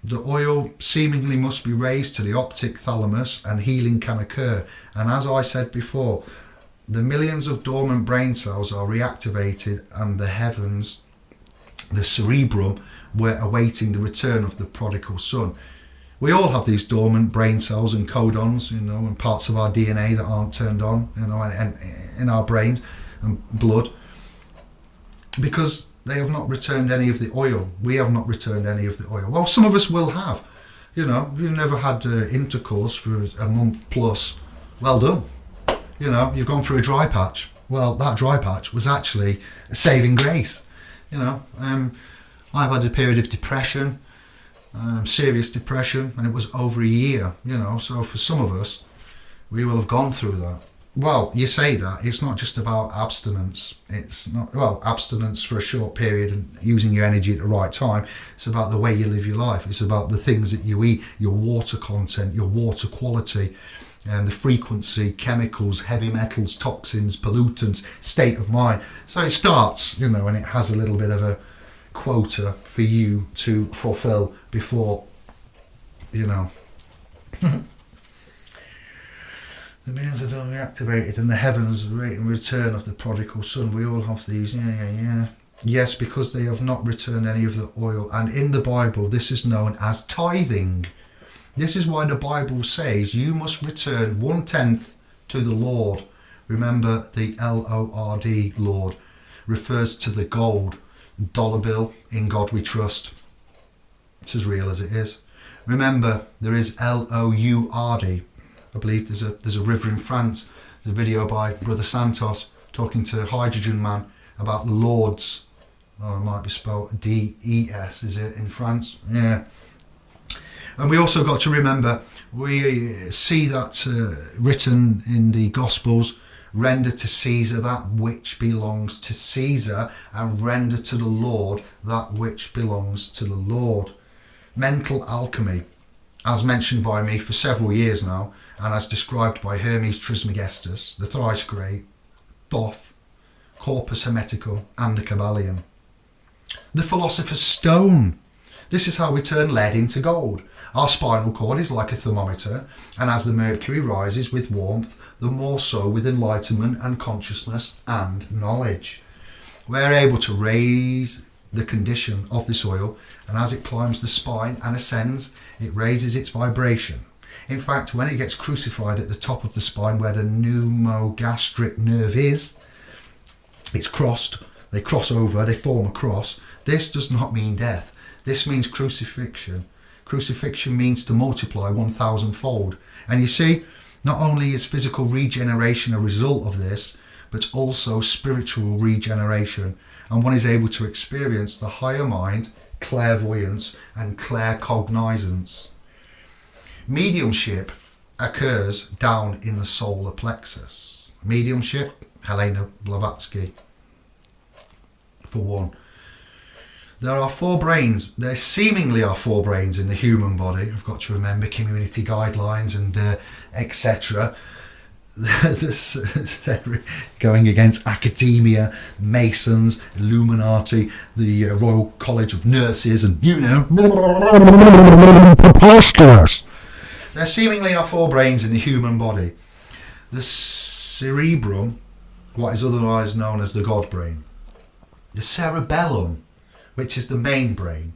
the oil seemingly must be raised to the optic thalamus and healing can occur. And as I said before, the millions of dormant brain cells are reactivated and the heavens, the cerebrum, were awaiting the return of the prodigal son. We all have these dormant brain cells and codons, and parts of our DNA that aren't turned on, and in our brains and blood, because they have not returned any of the oil. We have not returned any of the oil. Well, some of us will have. You've never had intercourse for a month plus. Well done. You've gone through a dry patch. Well, that dry patch was actually a saving grace. I've had a period of depression, serious depression, and it was over a year. So for some of us, we will have gone through that. Well, you say that, it's not just about abstinence. It's not, abstinence for a short period and using your energy at the right time. It's about the way you live your life. It's about the things that you eat, your water content, your water quality, and the frequency, chemicals, heavy metals, toxins, pollutants, state of mind. So it starts, and it has a little bit of a quota for you to fulfill before, the millions are done reactivated and the heavens awaiting return of the prodigal son. We all have these. Yes, because they have not returned any of the oil. And in the Bible, this is known as tithing. This is why the Bible says you must return 1/10 to the Lord. Remember, the Lord, Lord, refers to the gold dollar bill. In God we trust. It's as real as it is. Remember, there is Lourd. I believe there's a river in France. There's a video by Brother Santos talking to Hydrogen Man about Lords. It might be spelled D-E-S, is it, in France? Yeah. And we also got to remember, we see that written in the Gospels, render to Caesar that which belongs to Caesar, and render to the Lord that which belongs to the Lord. Mental alchemy, as mentioned by me for several years now, and as described by Hermes Trismegistus, the thrice great, Thoth, Corpus Hermeticum, and the Kabbalion. The philosopher's stone. This is how we turn lead into gold. Our spinal cord is like a thermometer, and as the mercury rises with warmth, the more so with enlightenment and consciousness and knowledge. We're able to raise the condition of this oil, and as it climbs the spine and ascends, it raises its vibration. In fact, when it gets crucified at the top of the spine where the pneumogastric nerve is, it's crossed, they cross over, they form a cross. This does not mean death. This means crucifixion. Crucifixion means to multiply 1,000-fold. And you see, not only is physical regeneration a result of this, but also spiritual regeneration. And one is able to experience the higher mind, clairvoyance, and claircognizance. Mediumship occurs down in the solar plexus. Mediumship, Helena Blavatsky, for one. There are 4 brains. There seemingly are 4 brains in the human body. I've got to remember community guidelines and etc. Going against academia, Masons, Illuminati, the Royal College of Nurses, and preposterous. There seemingly are 4 brains in the human body. The cerebrum, what is otherwise known as the God brain. The cerebellum, which is the main brain.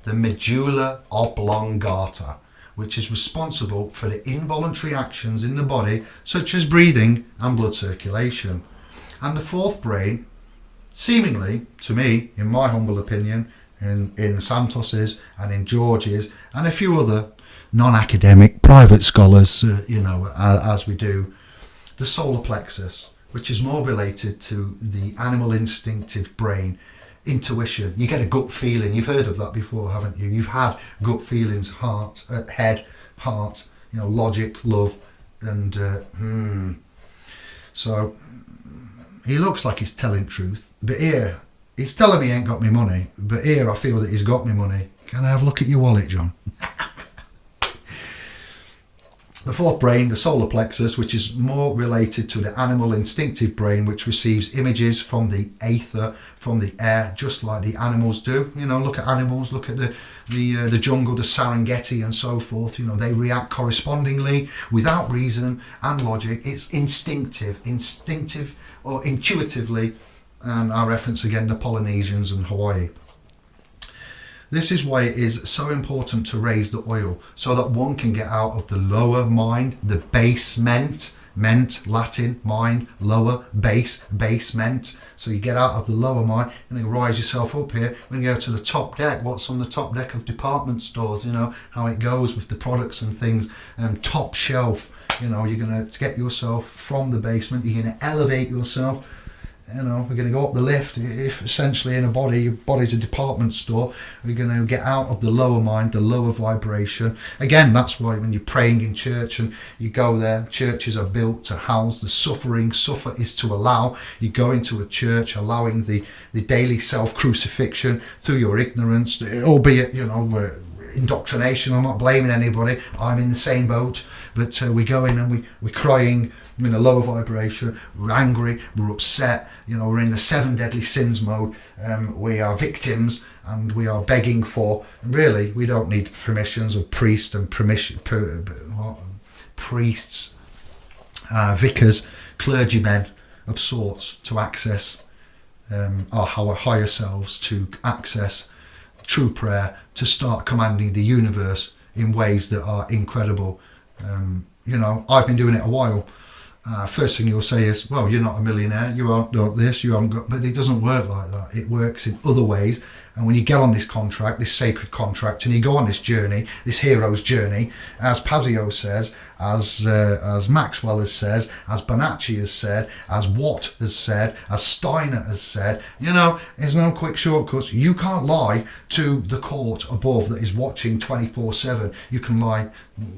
The medulla oblongata, which is responsible for the involuntary actions in the body, such as breathing and blood circulation. And the fourth brain, seemingly, to me, in my humble opinion, in Santos's and in George's and a few other non-academic private scholars, as we do, the solar plexus, which is more related to the animal instinctive brain, intuition. You get a gut feeling. You've heard of that before, haven't you? You've had gut feelings, head, heart, logic, love, and so he looks like he's telling truth, but here he's telling me he ain't got me money, but here I feel that he's got me money. Can I have a look at your wallet, John? The fourth brain, the solar plexus, which is more related to the animal instinctive brain, which receives images from the aether, from the air, just like the animals do. Look at animals, look at the jungle, the Serengeti and so forth. They react correspondingly without reason and logic. It's instinctive or intuitively. And I reference again the Polynesians and Hawaii. This is why it is so important to raise the oil, so that one can get out of the lower mind, the basement, Latin, mind, lower, basement. So you get out of the lower mind and then rise yourself up here. When you go to the top deck, what's on the top deck of department stores, how it goes with the products and things, top shelf. You're going to get yourself from the basement, you're going to elevate yourself. We're going to go up the lift. If essentially in a body, your body's a department store, we're going to get out of the lower mind, the lower vibration. Again, that's why when you're praying in church and you go there, churches are built to house the suffering. Suffer is to allow. You go into a church allowing the daily self-crucifixion through your ignorance, albeit, indoctrination. I'm not blaming anybody. I'm in the same boat. But we go in and we're crying. We're in a lower vibration. We're angry. We're upset. We're in the 7 deadly sins mode. We are victims and we are begging for. And really, we don't need permissions of priests and priests, vicars, clergymen of sorts to access our higher selves, to access true prayer, to start commanding the universe in ways that are incredible. I've been doing it a while. First thing you'll say is, well, you're not a millionaire, you aren't got this, you haven't got, but it doesn't work like that. It works in other ways. And when you get on this contract, this sacred contract, and you go on this journey, this hero's journey, as Pazio says, as Maxwell has said, as Bonacci has said, as Watt has said, as Steiner has said, there's no quick shortcuts. You can't lie to the court above that is watching 24/7. You can lie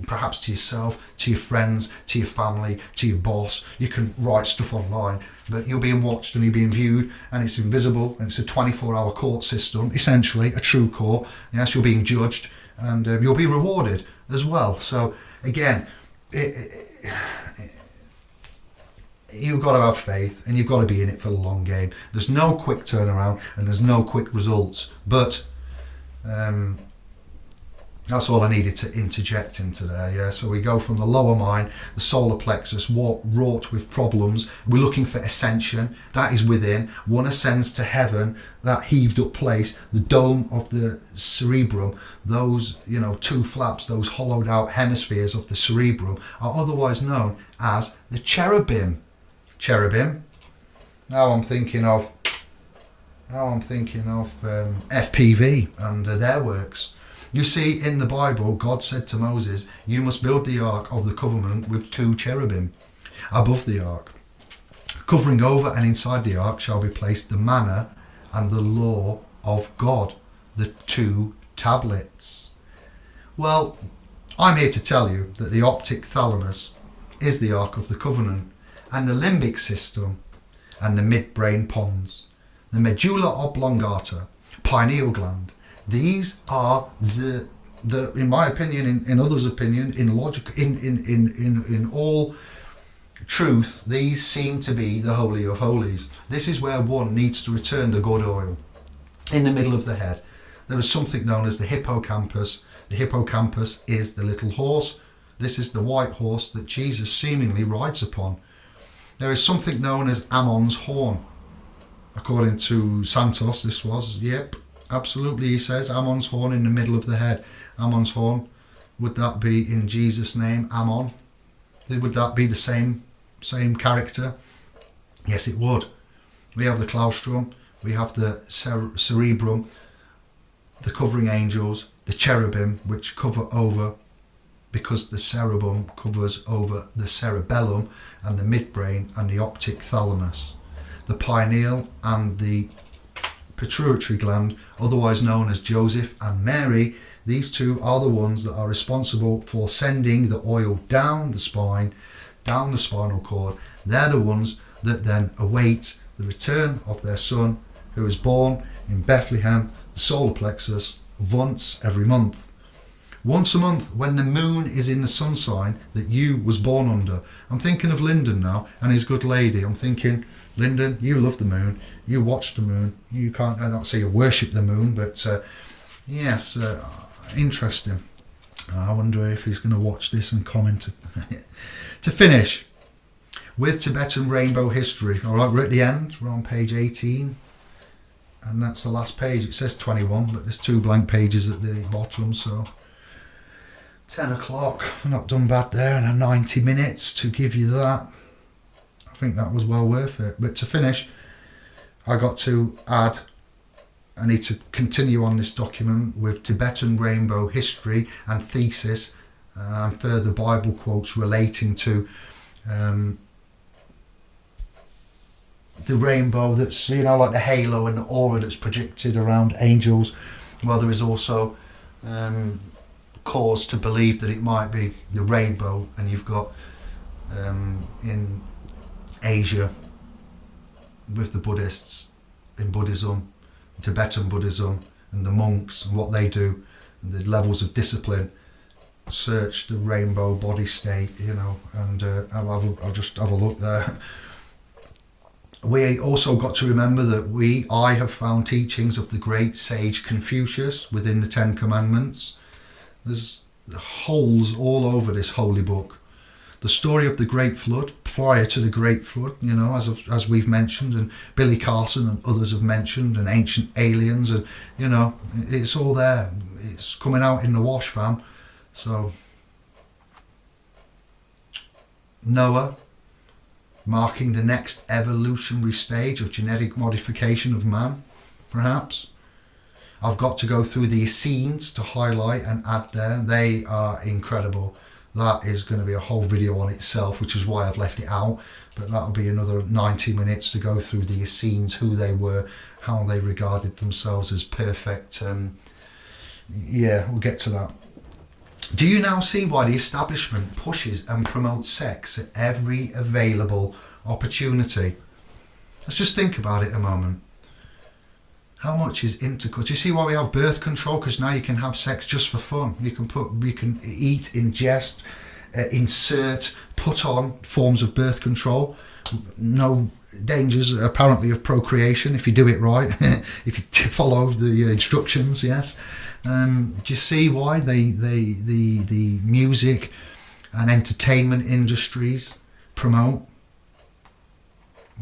perhaps to yourself, to your friends, to your family, to your boss. You can write stuff online, but you're being watched and you're being viewed, and it's invisible, and it's a 24-hour court system, essentially a true court. Yes, you're being judged, and you'll be rewarded as well. So again, you've got to have faith, and you've got to be in it for the long game. There's no quick turnaround, and there's no quick results, but that's all I needed to interject into there. Yeah, so we go from the lower mind, the solar plexus, wrought with problems. We're looking for ascension. That is within. One ascends to heaven, that heaved up place, the dome of the cerebrum. Those, 2 flaps, those hollowed out hemispheres of the cerebrum are otherwise known as the cherubim. Now I'm thinking of FPV and their works. You see, in the Bible, God said to Moses, you must build the ark of the covenant with 2 cherubim above the ark. Covering over and inside the ark shall be placed the manna and the law of God, the 2 tablets. Well, I'm here to tell you that the optic thalamus is the ark of the covenant, and the limbic system and the midbrain pons, the medulla oblongata, pineal gland. These are the in my opinion, in others' opinion, in logic, in all truth, these seem to be the Holy of Holies. This is where one needs to return the good oil. In the middle of the head, there is something known as the hippocampus. The hippocampus is the little horse. This is the white horse that Jesus seemingly rides upon. There is something known as Ammon's horn. According to Santos, this was, absolutely, he says, Ammon's horn in the middle of the head. Ammon's horn, Would that be in Jesus' name, Ammon? Would that be the same character? Yes, it would. We have the claustrum, we have the cerebrum, the covering angels, the cherubim, which cover over, because the cerebrum covers over the cerebellum and the midbrain and the optic thalamus. The pineal and the pituitary gland, otherwise known as Joseph and Mary, these two are the ones that are responsible for sending the oil down the spine, down the spinal cord. They're the ones that then await the return of their son, who is born in Bethlehem, the solar plexus, once every month. Once a month, when the moon is in the sun sign that you was born under. I'm thinking of Lyndon now and his good lady. I'm thinking, Lyndon, you love the moon, you watch the moon. You can't, I don't say you worship the moon, but yes, interesting. I wonder if he's going to watch this and comment. To finish with Tibetan rainbow history. All right, we're at the end. We're on page 18, and that's the last page. It says 21, but there's 2 blank pages at the bottom, so 10 o'clock. Not done bad there, and 90 minutes to give you that. I think that was well worth it. But to finish, I got to add, I need to continue on this document with Tibetan rainbow history and thesis, and further Bible quotes relating to the rainbow that's, you know, like the halo and the aura that's projected around angels. Well, there is also cause to believe that it might be the rainbow, and you've got in Asia with the Buddhists, in Buddhism, Tibetan Buddhism, and the monks and what they do, and the levels of discipline. Search the rainbow body state, you know, and I'll just have a look there. We also got to remember that I have found teachings of the great sage Confucius within the 10 Commandments. There's holes all over this holy book. The story of the Great Flood, prior to the Great Flood, you know, as we've mentioned, and Billy Carson and others have mentioned, and ancient aliens, and, you know, it's all there. It's coming out in the wash, fam. So, Noah, marking the next evolutionary stage of genetic modification of man, perhaps. I've got to go through the Essenes to highlight and add there. They are incredible. That is going to be a whole video on itself, which is why I've left it out. But that'll be another 90 minutes to go through the Essenes, who they were, how they regarded themselves as perfect. Yeah, we'll get to that. Do you now see why the establishment pushes and promotes sex at every available opportunity? Let's just think about it a moment. How much is intercourse? Do you see why we have birth control? Because now you can have sex just for fun. You can eat, ingest, insert, put on forms of birth control. No dangers apparently of procreation if you do it right. If you follow the instructions, yes. Do you see why the music and entertainment industries promote,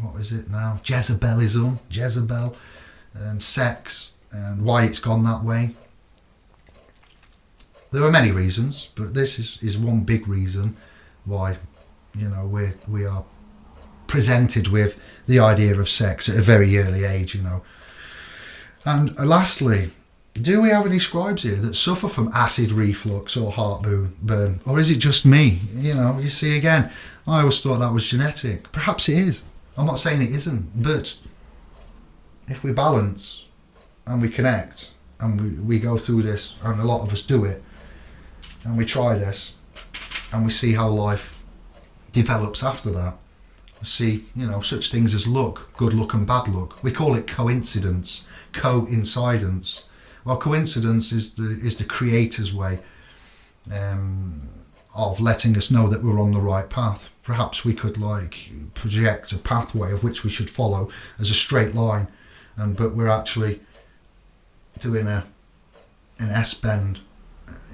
what is it now, Jezebelism, Jezebel, sex, and why it's gone that way? There are many reasons, but this is one big reason why, you know, we are presented with the idea of sex at a very early age, you know. And lastly, do we have any scribes here that suffer from acid reflux or heartburn, or is it just me? You know, you see, again, I always thought that was genetic. Perhaps it is. I'm not saying it isn't, but if we balance and we connect and we go through this, and a lot of us do it, and we try this, and we see how life develops after that. See, you know, such things as luck, good luck and bad luck. We call it coincidence, coincidence. Well, coincidence is the creator's way of letting us know that we're on the right path. Perhaps we could like project a pathway of which we should follow as a straight line, but we're actually doing an S-bend.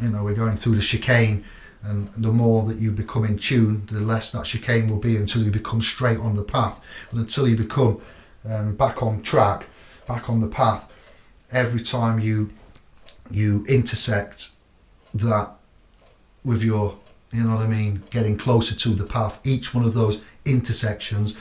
You know, we're going through the chicane, and the more that you become in tune, the less that chicane will be until you become straight on the path. But until you become back on track, back on the path, every time you intersect that with your, you know what I mean, getting closer to the path. Each one of those intersections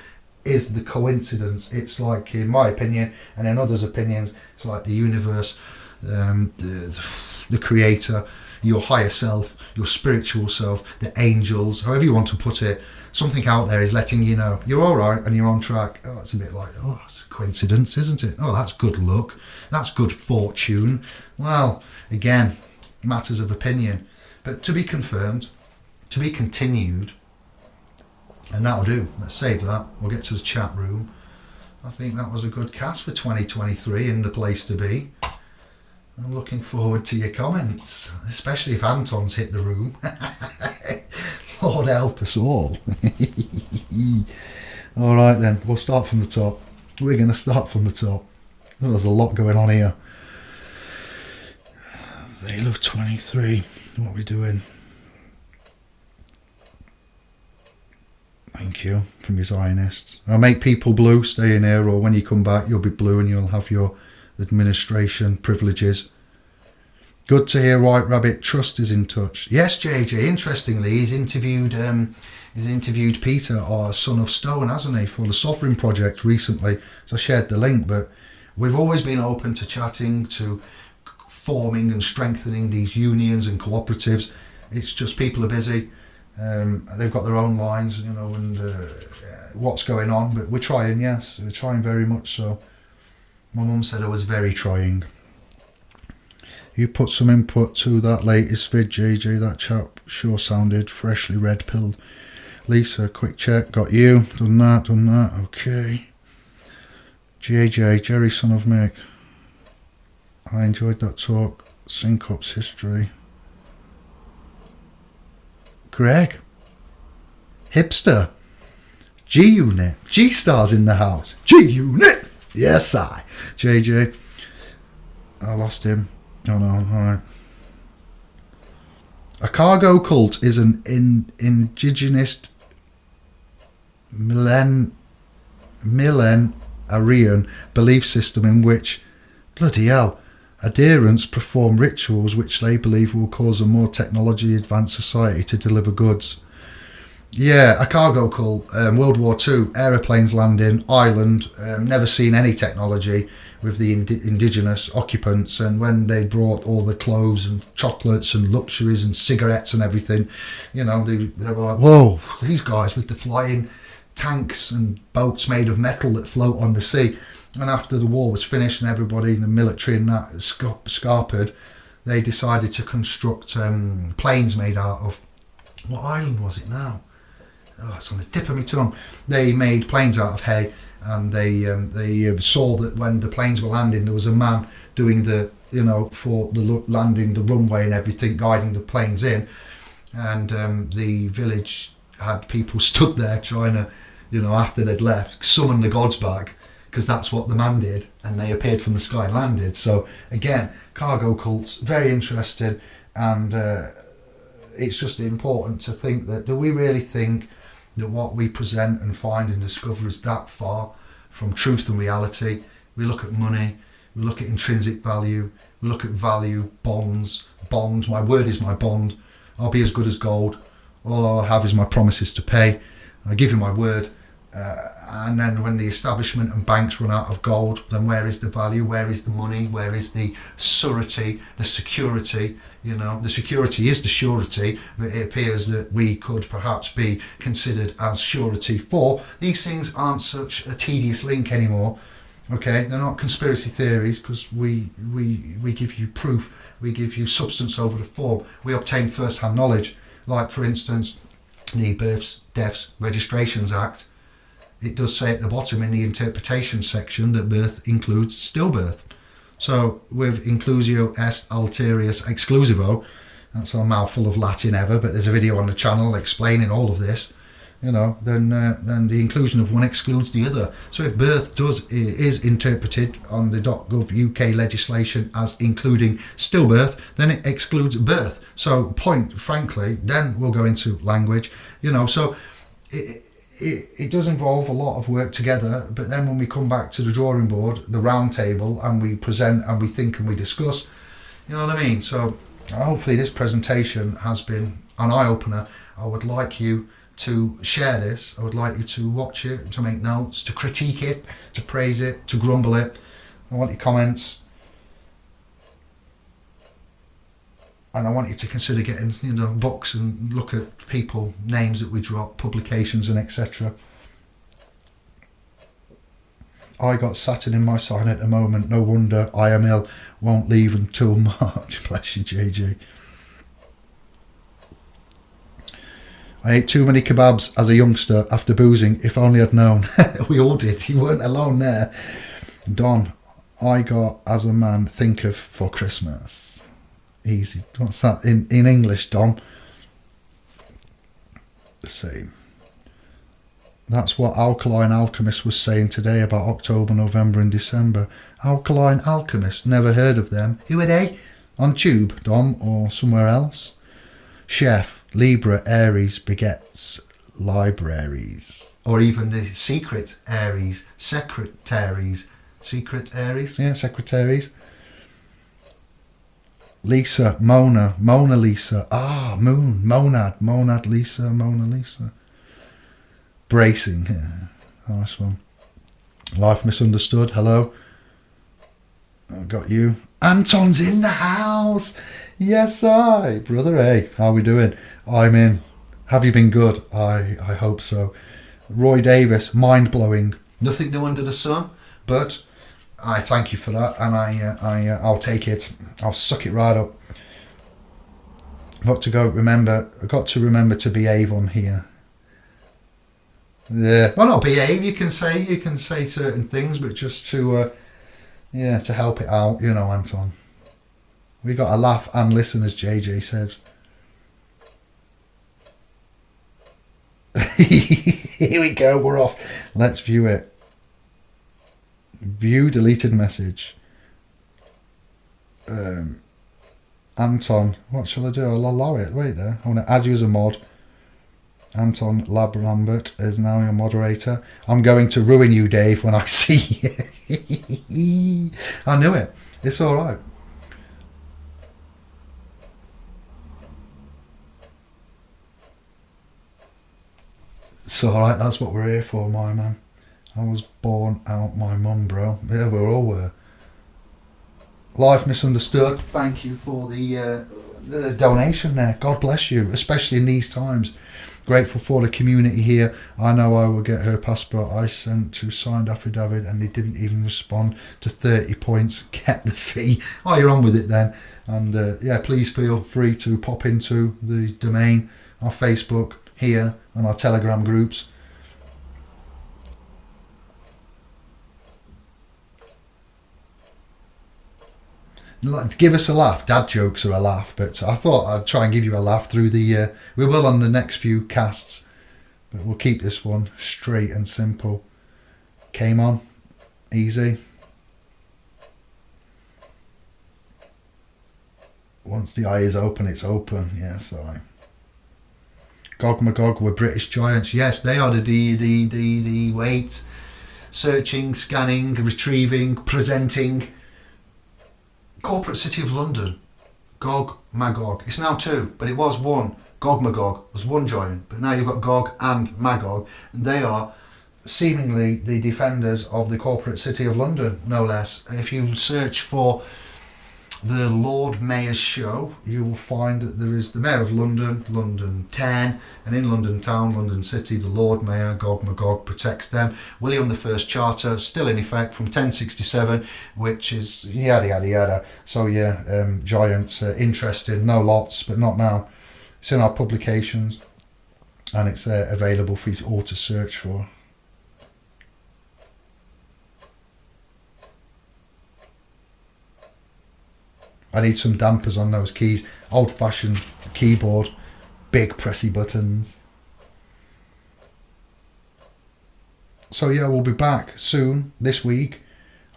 is the coincidence. It's like, in my opinion, and in others' opinions, it's like the universe, the creator, your higher self, your spiritual self, the angels, however you want to put it. Something out there is letting you know you're all right and you're on track. Oh, it's a bit like, oh, it's a coincidence, isn't it? Oh, that's good luck. That's good fortune. Well, again, matters of opinion. But to be confirmed, to be continued, and that'll do. Let's save that. We'll get to the chat room. I think that was a good cast for 2023 in the place to be. I'm looking forward to your comments, especially if Anton's hit the room. Lord help us all. All right then, we'll start from the top. We're going to start from the top. Oh, there's a lot going on here. They love 23. What are we doing? Thank you from your Zionists. I'll make people blue, stay in here, or when you come back you'll be blue and you'll have your administration privileges. Good to hear White Rabbit Trust is in touch. Yes, JJ, interestingly, he's interviewed Peter, our Son of Stone, hasn't he, for the Sovereign Project recently. So I shared the link, but we've always been open to chatting, to forming and strengthening these unions and cooperatives. It's just people are busy. They've got their own lines, you know, and what's going on. But we're trying, yes, we're trying very much so. My mum said I was very trying. You put some input to that latest vid, JJ. That chap sure sounded freshly red-pilled. Lisa, quick check. Got you. Done that. Okay. JJ, Jerry, son of Mick. I enjoyed that talk. Sync-ups history. Greg. Hipster. G-Unit. G-Star's in the house. G-Unit. Yes, I. JJ. I lost him. Oh no, alright. A cargo cult is an indigenous millenarian belief system in which, bloody hell, adherents perform rituals which they believe will cause a more technology advanced society to deliver goods. Yeah, a cargo cult, World War II, aeroplanes landing, island, never seen any technology with the indigenous occupants, and when they brought all the clothes and chocolates and luxuries and cigarettes and everything, you know, they were like, whoa, these guys with the flying tanks and boats made of metal that float on the sea. And after the war was finished and everybody in the military and that scarpered, they decided to construct planes made out of, what island was it now? Oh, it's on the tip of my tongue. They made planes out of hay, and they saw that when the planes were landing, there was a man doing the, you know, for the landing, the runway and everything, guiding the planes in. And the village had people stood there trying to, you know, after they'd left, summon the gods back, because that's what the man did, and they appeared from the sky and landed. So again, cargo cults, very interesting, and it's just important to think that, do we really think that what we present and find and discover is that far from truth and reality? We look at money, we look at intrinsic value, we look at value, bonds, my word is my bond, I'll be as good as gold, all I'll have is my promises to pay, I give you my word, and then when the establishment and banks run out of gold, then where is the value, where is the money, where is the surety, the security? You know, the security is the surety, but it appears that we could perhaps be considered as surety for. These things aren't such a tedious link anymore, okay? They're not conspiracy theories, because we give you proof, we give you substance over the form, we obtain first-hand knowledge. Like, for instance, the Births, Deaths, Registrations Act, it does say at the bottom in the interpretation section that birth includes stillbirth. So with inclusio est alterius exclusivo, that's a mouthful of Latin ever, but there's a video on the channel explaining all of this, you know, then the inclusion of one excludes the other. So if birth is interpreted on the .gov UK legislation as including stillbirth, then it excludes birth. So point, frankly, then we'll go into language, you know, so it does involve a lot of work together, but then when we come back to the drawing board, the round table, and we present and we think and we discuss, you know what I mean? So hopefully this presentation has been an eye-opener. I would like you to share this. I would like you to watch it, to make notes, to critique it, to praise it, to grumble it. I want your comments. And I want you to consider getting, books and look at people, names that we drop, publications and etc. I got Saturn in my sign at the moment. No wonder I am ill. Won't leave until March. Bless you, JJ. I ate too many kebabs as a youngster after boozing. If only I'd known. We all did. You weren't alone there. Don, I got as a man think of for Christmas. Easy. What's that in English, Don? The same. That's what Alkaline Alchemist was saying today about October, November and December. Alkaline Alchemist, never heard of them. Who are they? On Tube, Dom, or somewhere else? Chef, Libra, Aries begets libraries. Or even the secret Aries, secretaries. Secret Aries? Yeah, secretaries. Lisa, Mona Lisa. Ah, Moon, Monad Lisa, Mona Lisa. Bracing, yeah, nice one. Life Misunderstood, hello. I've got you. Anton's in the house. Yes, I. Brother A, how we doing? I'm in. Have you been good? I hope so. Roy Davis, mind-blowing. Nothing new under the sun, but I thank you for that, and I'll take it. I'll suck it right up. I've got to remember to behave on here. Yeah, well, not behave. You can say certain things, but just to help it out, Anton. We got to laugh and listen, as JJ says. Here we go. We're off. Let's view it. View deleted message. Anton, what shall I do? I'll allow it. Wait there. I want to add you as a mod. Anton Lambert is now your moderator. I'm going to ruin you, Dave, when I see you. I knew it. It's all right. It's all right. That's what we're here for, my man. I was born out my mum, bro. Yeah, we all were. Life Misunderstood. Thank you for the donation there. God bless you, especially in these times. Grateful for the community here. I know I will get her passport. I sent to signed affidavit and they didn't even respond to 30 points. Kept the fee. Oh, you're on with it then. And please feel free to pop into the domain, our Facebook here and our Telegram groups. Give us a laugh. Dad jokes are a laugh, but I thought I'd try and give you a laugh through the we will on the next few casts, but we'll keep this one straight and simple. Came on easy. Once the eye is open, it's open. Yes, I. Gog Magog were British giants. Yes, they are the wait, searching, scanning, retrieving, presenting. Corporate City of London, Gog Magog. It's now two, but it was one. Gog Magog was one giant, but now you've got Gog and Magog, and they are seemingly the defenders of the Corporate City of London, no less. If you search for the Lord Mayor's Show, you will find that there is the Mayor of London, London 10, and in London Town, London City, the Lord Mayor, Gog Magog, protects them. William I's Charter, still in effect from 1067, which is yada yada yada. So yeah, giants, interesting, no lots, but not now. It's in our publications, and it's available for you all to search for. I need some dampers on those keys. Old-fashioned keyboard, big pressy buttons. So yeah, we'll be back soon this week.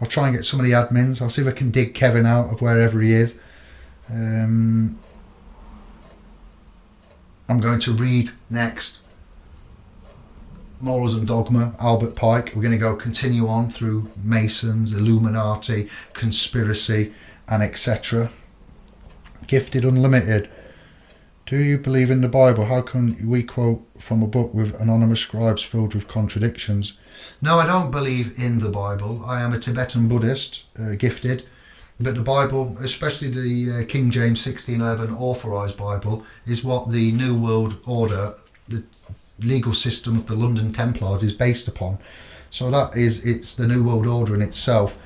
I'll try and get some of the admins. I'll see if I can dig Kevin out of wherever he is. I'm going to read next Morals and Dogma, Albert Pike. We're going to go continue on through Masons, Illuminati, conspiracy, and etc. Gifted Unlimited. Do you believe in the Bible? How can we quote from a book with anonymous scribes filled with contradictions? No, I don't believe in the Bible. I am a Tibetan Buddhist, gifted. But the Bible, especially the King James 1611 Authorised Bible, is what the New World Order, the legal system of the London Templars, is based upon. So it's the New World Order in itself,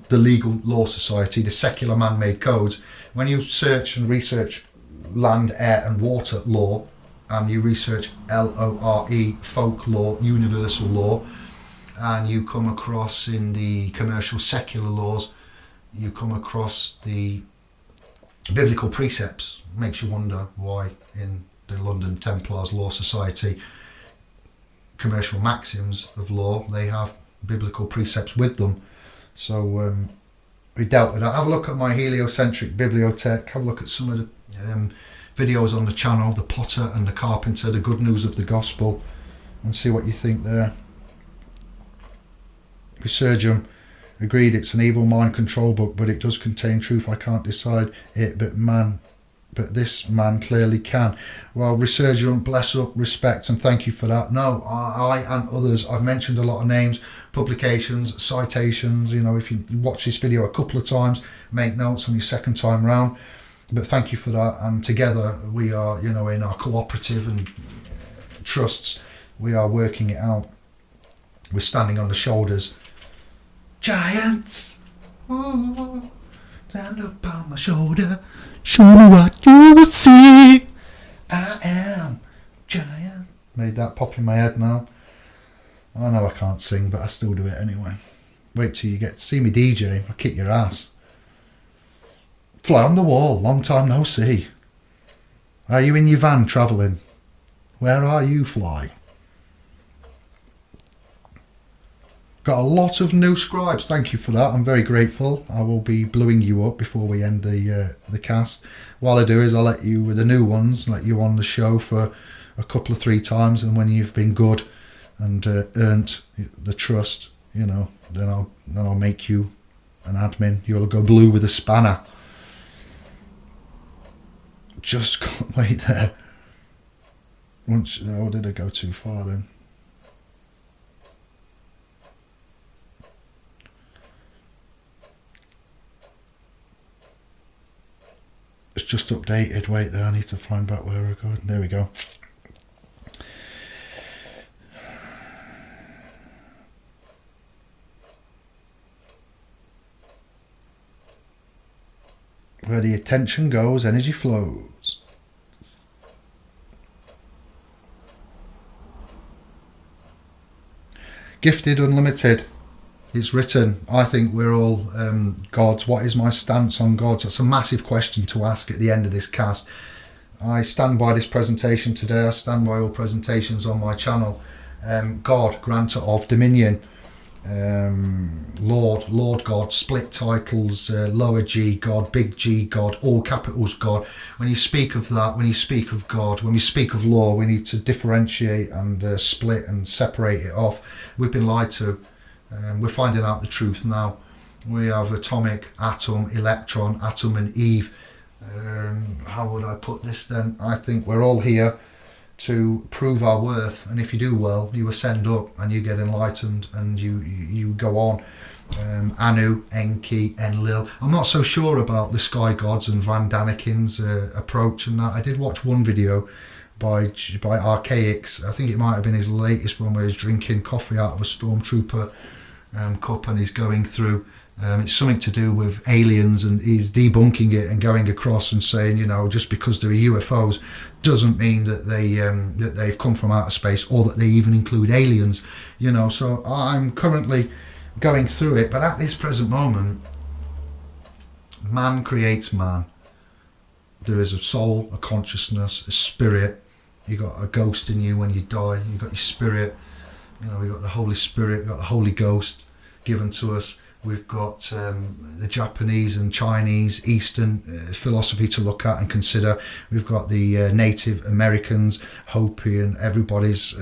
the legal law society, the secular man-made codes. When you search and research land, air and water law, and you research LORE, folk law, universal law, and you come across in the commercial secular laws, you come across the biblical precepts. Makes you wonder why in the London Templars Law Society commercial maxims of law they have biblical precepts with them. So we dealt with that. Have a look at my heliocentric bibliothèque. Have a look at some of the videos on the channel, the potter and the carpenter, the good news of the gospel, and see what you think there. Resurgam agreed it's an evil mind control book, but it does contain truth. I can't decide it, but this man clearly can. Well, Resurgam, bless up, respect, and thank you for that. No, I and others, I've mentioned a lot of names, publications, citations. You know, if you watch this video a couple of times, make notes on your second time round. But thank you for that. And together we are, you know, in our cooperative and trusts, we are working it out. We're standing on the shoulders. Giants, ooh, stand up on my shoulder, show me what you see. I am giant. Made that pop in my head now. I know I can't sing, but I still do it anyway. Wait till you get to see me DJ, I'll kick your ass. Fly on the wall, long time no see. Are you in your van travelling? Where are you, fly? Got a lot of new scribes, thank you for that, I'm very grateful. I will be blowing you up before we end the cast. What I'll do is I'll let you, with the new ones, let you on the show for a couple of 3 times, and when you've been good and earned the trust, you know, then I'll make you an admin. You'll go blue with a spanner. Just can't wait there. Once, oh, did I go too far then? It's just updated. Wait there, I need to find back where I go. There we go. Where the attention goes, energy flows. Gifted Unlimited. It's written, I think we're all gods. What is my stance on gods? That's a massive question to ask at the end of this cast. I stand by this presentation today. I stand by all presentations on my channel. God, grantor of dominion. Lord God, split titles, lower G God, big G God, all capitals God. When you speak of that, when you speak of God, when we speak of law, we need to differentiate and split and separate it off. We've been lied to. We're finding out the truth now. We have atomic, atom, electron, atom and Eve. How would I put this then? I think we're all here to prove our worth, and if you do well, you ascend up and you get enlightened and you go on. Anu, Enki, Enlil. I'm not so sure about the sky gods and Van Daniken's approach and that. I did watch one video by Archaics. I think it might have been his latest one where he's drinking coffee out of a stormtrooper cup and he's going through. It's something to do with aliens, and he's debunking it and going across and saying, you know, just because there are UFOs doesn't mean that they've come from outer space or that they even include aliens, you know. So I'm currently going through it, but at this present moment, man creates man. There is a soul, a consciousness, a spirit. You got a ghost in you when you die. You got your spirit. You know, we got the Holy Spirit. We got the Holy Ghost given to us. We've got the Japanese and Chinese, Eastern philosophy to look at and consider. We've got the Native Americans, Hopi, and everybody's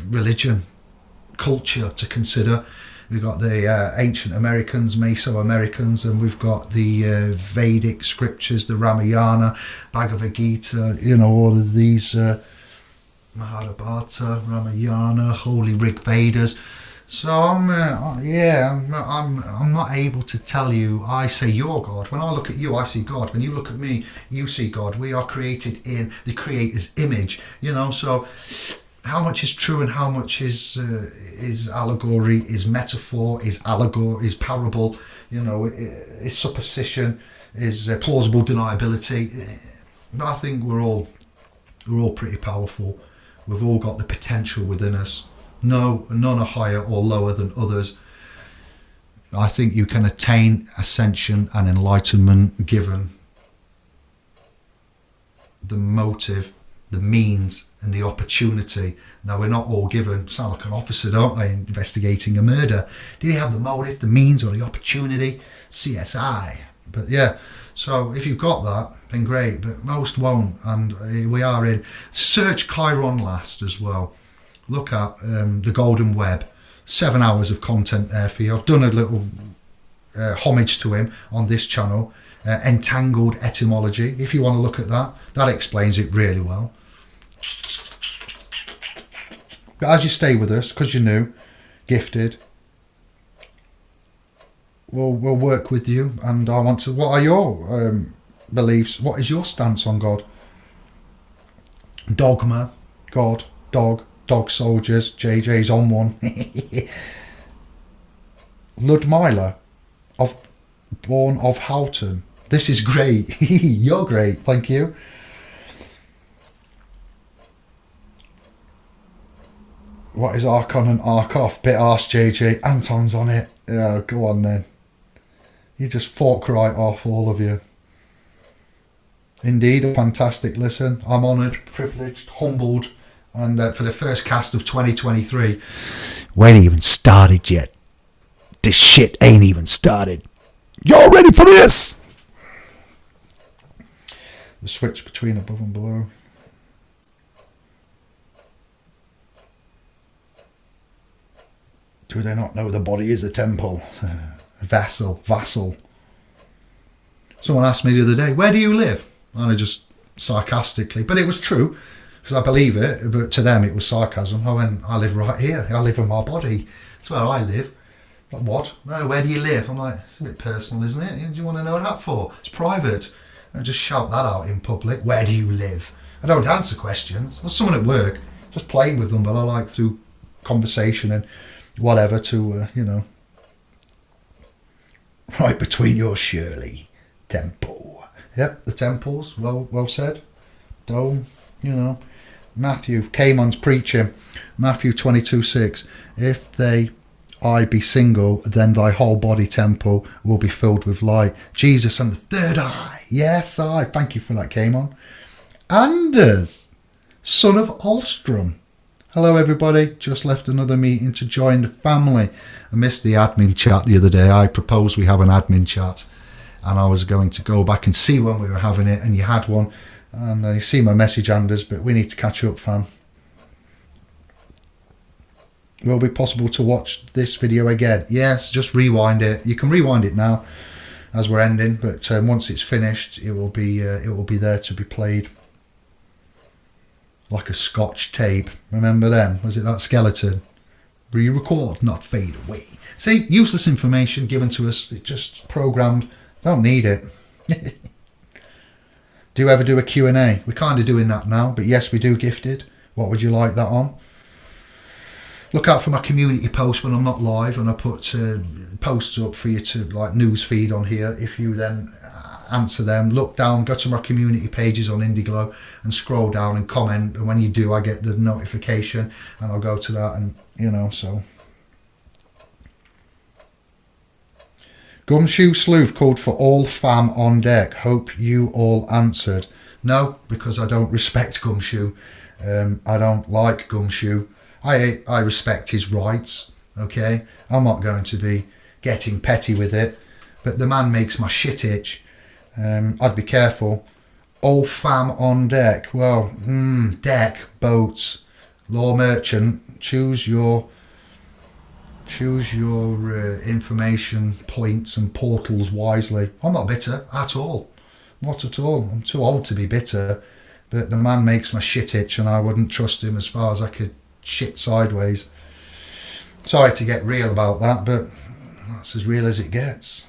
religion, culture to consider. We've got the ancient Americans, Mesoamericans, and we've got the Vedic scriptures, the Ramayana, Bhagavad Gita, you know, all of these Mahabharata, Ramayana, Holy Rig Vedas. So I'm not able to tell you. I say you're God. When I look at you, I see God. When you look at me, you see God. We are created in the Creator's image. You know, so how much is true and how much is allegory, is metaphor, is allegory, is parable? You know, is supposition, is plausible deniability. I think we're all pretty powerful. We've all got the potential within us. No, none are higher or lower than others. I think you can attain ascension and enlightenment given the motive, the means and the opportunity. Now, we're not all given, sound like an officer, don't I, investigating a murder. Did he have the motive, the means or the opportunity? CSI. But yeah, so if you've got that, then great, but most won't. And we are in. Search Chiron Last as well. Look at the Golden Web. 7 hours of content there for you. I've done a little homage to him on this channel. Entangled Etymology. If you want to look at that, that explains it really well. But as you stay with us, because you're new, gifted, we'll work with you. And I want to. What are your beliefs? What is your stance on God? Dogma, God, dog soldiers. JJ's on one. Ludmila, born of Houghton. This is great. You're great. Thank you. What is arc on and arc off? Bit arse, JJ. Anton's on it. Yeah, go on then. You just fork right off, all of you. Indeed, a fantastic listen. I'm honoured, privileged, humbled. And for the first cast of 2023, we ain't even started yet. This shit ain't even started. Y'all ready for this? The switch between above and below. Do they not know the body is a temple? Vassal. Someone asked me the other day, where do you live? And I just sarcastically, but it was true. Because I believe it, but to them it was sarcasm. I went, I live right here. I live in my body. That's where I live. Like, what? No, where do you live? I'm like, it's a bit personal, isn't it? Do you want to know that for? It's private. And just shout that out in public. Where do you live? I don't answer questions. There's someone at work, just playing with them, but I like through conversation and whatever to, you know, right between your Shirley temple. Yep, the temples. Well said. Dome, you know. Matthew, Camon's preaching, Matthew 22:6. If thy eye be single, then thy whole body temple will be filled with light. Jesus and the third eye. Yes, I thank you for that, Camon. Anders, son of Alstrom. Hello, everybody. Just left another meeting to join the family. I missed the admin chat the other day. I proposed we have an admin chat, and I was going to go back and see when we were having it, and you had one. And you see my message, Anders, but we need to catch up, fam. Will it be possible to watch this video again? Yes, just rewind it. You can rewind it now as we're ending, but once it's finished, it will be there to be played. Like a Scotch tape. Remember them? Was it that skeleton? Re-record, not fade away. See, useless information given to us. It's just programmed. Don't need it. Do you ever do a Q&A? We're kind of doing that now, but yes, we do, gifted. What would you like that on? Look out for my community post when I'm not live, and I put posts up for you to like news feed on here. If you then answer them, look down, go to my community pages on Indiglo and scroll down and comment, and when you do, I get the notification and I'll go to that, and you know, so. Gumshoe Sleuth called for all fam on deck. Hope you all answered. No, because I don't respect Gumshoe. I don't like Gumshoe. I respect his rights, okay? I'm not going to be getting petty with it, but the man makes my shit itch. I'd be careful. All fam on deck. Well, deck, boats, law merchant, choose your Choose your information points and portals wisely. I'm not bitter at all. Not at all. I'm too old to be bitter. But the man makes my shit itch, and I wouldn't trust him as far as I could shit sideways. Sorry to get real about that, but that's as real as it gets.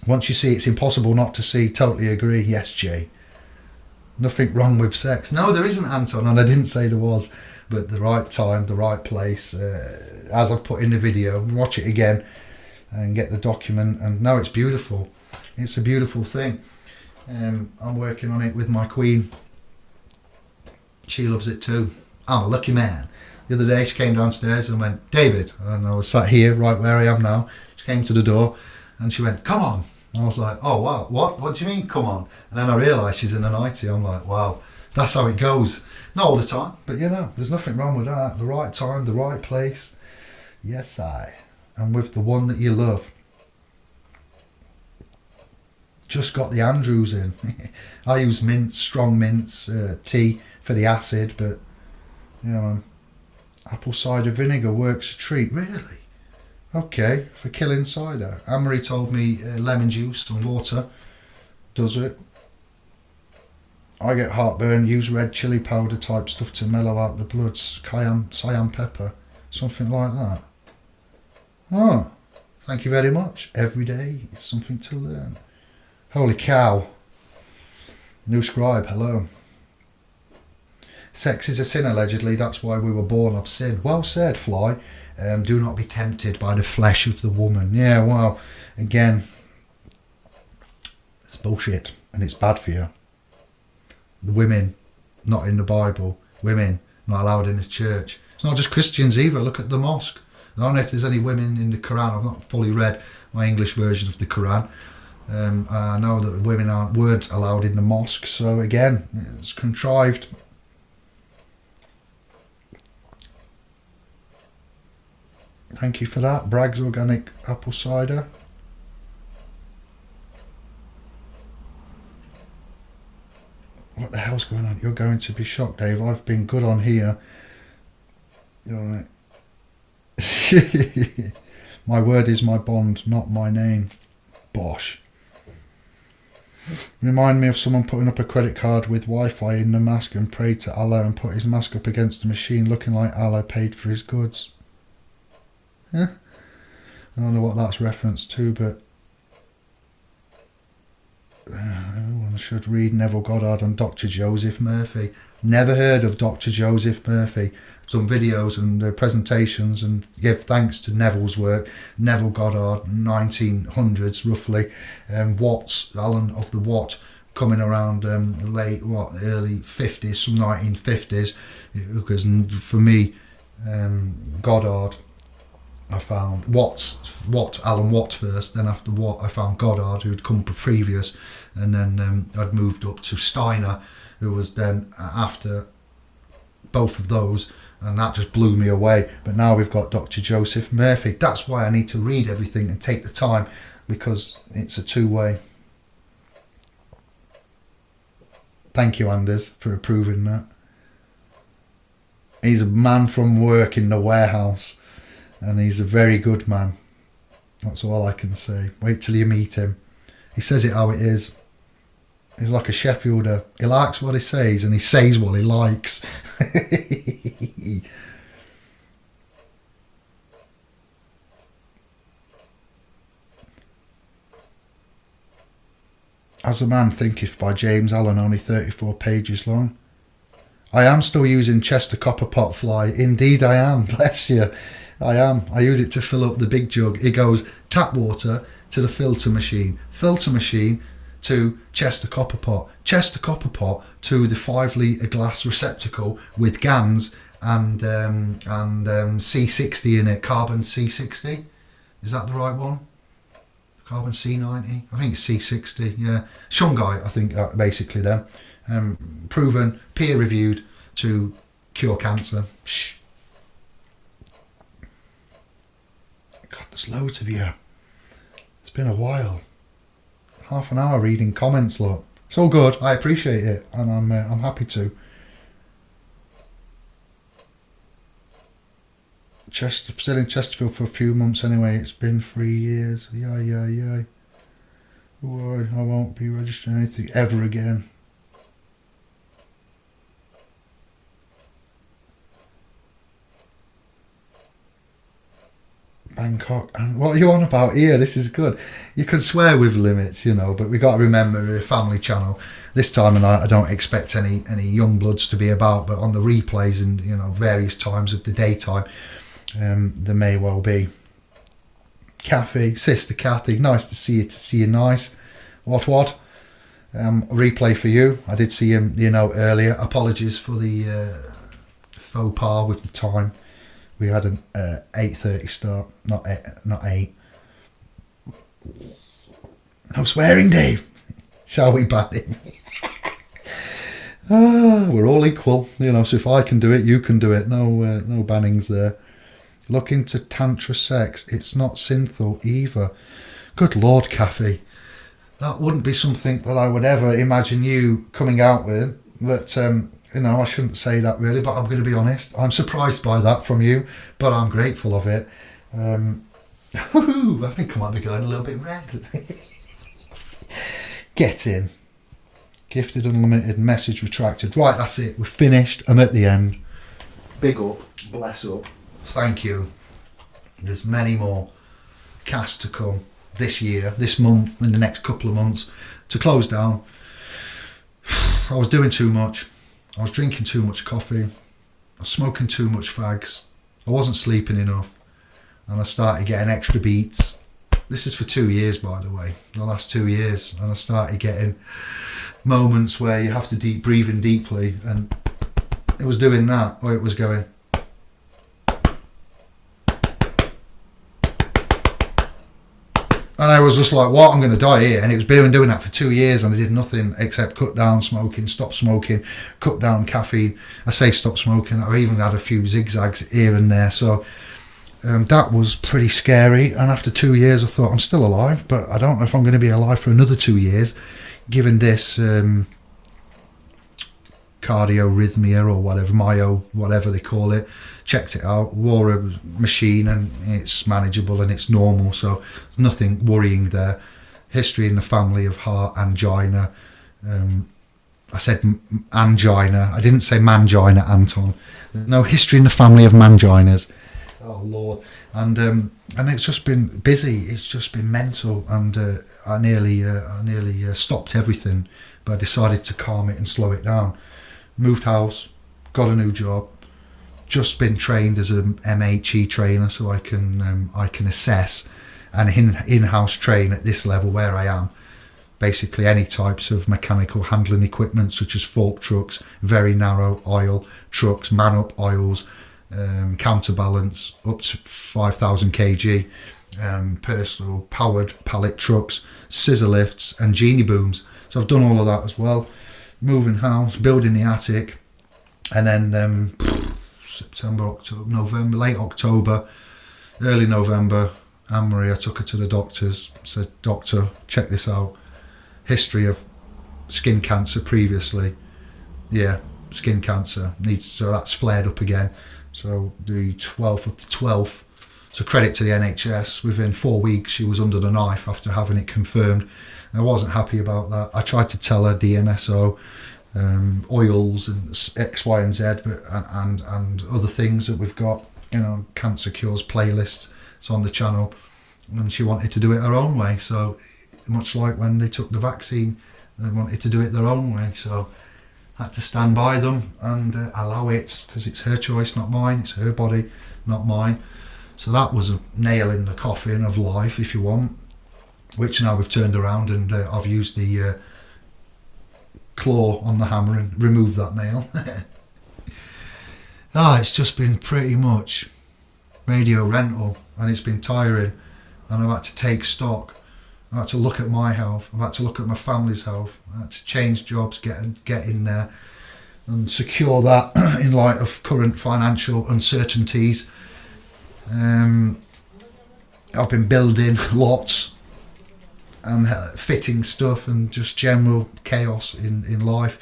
Once you see it's impossible not to see, totally agree. Yes, Jay. Nothing wrong with sex. No, there isn't, Anton, and I didn't say there was. But the right time, the right place, as I've put in the video, watch it again and get the document. And no, it's beautiful. It's a beautiful thing. I'm working on it with my queen. She loves it too. I'm a lucky man. The other day she came downstairs and went, David, and I was sat here right where I am now. She came to the door and she went, come on. I was like, oh wow, what do you mean come on? And then I realised she's in a nightie. I'm like, wow, that's how it goes. Not all the time, but you know, there's nothing wrong with that. The right time, the right place. Yes, and with the one that you love. Just got the Andrews in. I use mints, strong mints, tea for the acid, but you know, apple cider vinegar works a treat. Really? Okay, for killing cider. Amory told me lemon juice and water does it. I get heartburn, use red chili powder type stuff to mellow out the blood, cayenne pepper, something like that. Oh, thank you very much. Every day is something to learn. Holy cow. New scribe, hello. Sex is a sin, allegedly. That's why we were born of sin. Well said, Fly. Do not be tempted by the flesh of the woman. Yeah, well, again, it's bullshit and it's bad for you. The women, not in the Bible. Women, not allowed in the church. It's not just Christians either. Look at the mosque. I don't know if there's any women in the Quran. I've not fully read my English version of the Quran. I know that women weren't allowed in the mosque. So again, it's contrived. Thank you for that. Bragg's organic apple cider. What the hell's going on? You're going to be shocked, Dave. I've been good on here. Alright. My word is my bond, not my name. Bosh. Remind me of someone putting up a credit card with Wi-Fi in the mask and prayed to Allah and put his mask up against the machine looking like Allah paid for his goods. Yeah? I don't know what that's reference to, but everyone should read Neville Goddard and Dr. Joseph Murphy. Never heard of Dr. Joseph Murphy. I've done videos and presentations and give thanks to Neville's work. Neville Goddard, 1900s roughly. Watts, Alan of the Watt, coming around early 50s, some 1950s. Because for me, Goddard, I found Alan Watt first, then after Watt I found Goddard, who'd come previous, and then I'd moved up to Steiner, who was then after both of those, and that just blew me away. But now we've got Dr. Joseph Murphy. That's why I need to read everything and take the time, because it's a two-way. Thank you, Anders, for approving that. He's a man from work in the warehouse. And he's a very good man. That's all I can say. Wait till you meet him. He says it how it is. He's like a Sheffielder. He likes what he says and he says what he likes. As a Man Thinketh by James Allen, only 34 pages long. I am still using Chester Copperpot Fly. Indeed I am. Bless you. I am. I use it to fill up the big jug. It goes tap water to the filter machine to Chester Copperpot, Chester Copperpot to the 5 litre glass receptacle with GANs and C60 in it, carbon C60. Is that the right one? Carbon C90? I think it's C60, yeah. Shungite, I think, basically then. Proven, peer-reviewed to cure cancer. Shh. God, there's loads of you. It's been a while. Half an hour reading comments, look. It's all good. I appreciate it, and I'm happy to. Still in Chesterfield for a few months anyway. It's been 3 years. Yeah. Why, I won't be registering anything ever again. Bangkok, and what are you on about here? This is good. You can swear with limits, you know, but we got to remember we're a family channel. This time of night I don't expect any young bloods to be about, but on the replays and, you know, various times of the daytime, there may well be. Kathy, sister Kathy, nice to see you nice. What? Replay for you. I did see him, you know, earlier. Apologies for the faux pas with the time. We had an 8:30 start, not 8. No swearing, Dave. Shall we ban him? We're all equal, you know. So if I can do it, you can do it. No bannings there. Look into tantra sex. It's not sinful either. Good Lord, Kathy. That wouldn't be something that I would ever imagine you coming out with. But you know, I shouldn't say that really, but I'm going to be honest. I'm surprised by that from you, but I'm grateful of it. I think I might be going a little bit red. Get in. Gifted unlimited, message retracted. Right, that's it. We're finished. I'm at the end. Big up. Bless up. Thank you. There's many more casts to come this year, this month, in the next couple of months to close down. I was doing too much. I was drinking too much coffee. I was smoking too much fags. I wasn't sleeping enough. And I started getting extra beats. This is for 2 years, by the way. The last 2 years. And I started getting moments where you have to breathe in deeply. And it was doing that. Or it was going... And I was just like, what? I'm going to die here. And it was been doing that for 2 years, and I did nothing except cut down smoking, stop smoking, cut down caffeine. I say stop smoking. I even had a few zigzags here and there. So that was pretty scary. And after 2 years, I thought, I'm still alive, but I don't know if I'm going to be alive for another 2 years, given this cardiorhythmia or whatever, whatever they call it. Checked it out, wore a machine, and it's manageable and it's normal, so nothing worrying there. History in the family of heart angina. I said angina, I didn't say mangina, Anton. No, history in the family of manginas. Oh Lord. And it's just been busy, it's just been mental, and I nearly stopped everything, but I decided to calm it and slow it down. Moved house, got a new job, just been trained as an MHE trainer, so I can assess and in-house train at this level where I am. Basically any types of mechanical handling equipment, such as fork trucks, very narrow oil trucks, man-up oils, counterbalance up to 5,000 kg, personal powered pallet trucks, scissor lifts and genie booms. So I've done all of that as well. Moving house, building the attic, and then September, October, November, late October, early November, Anne-Marie, I took her to the doctors, said, doctor, check this out, history of skin cancer previously. Yeah, skin cancer, so that's flared up again. So the 12th of the 12th, so credit to the NHS, within 4 weeks she was under the knife after having it confirmed. I wasn't happy about that. I tried to tell her DMSO, oils and X, Y and Z, but and other things that we've got, you know, cancer cures playlists. It's on the channel, and she wanted to do it her own way. So much like when they took the vaccine, they wanted to do it their own way. So I had to stand by them and allow it, because it's her choice, not mine. It's her body, not mine. So that was a nail in the coffin of life, if you want, which now we've turned around, and I've used the claw on the hammer and removed that nail. It's just been pretty much radio rental, and it's been tiring, and I've had to take stock. I've had to look at my health, I've had to look at my family's health, I've had to change jobs, get in there and secure that in light of current financial uncertainties. I've been building lots and fitting stuff and just general chaos in life.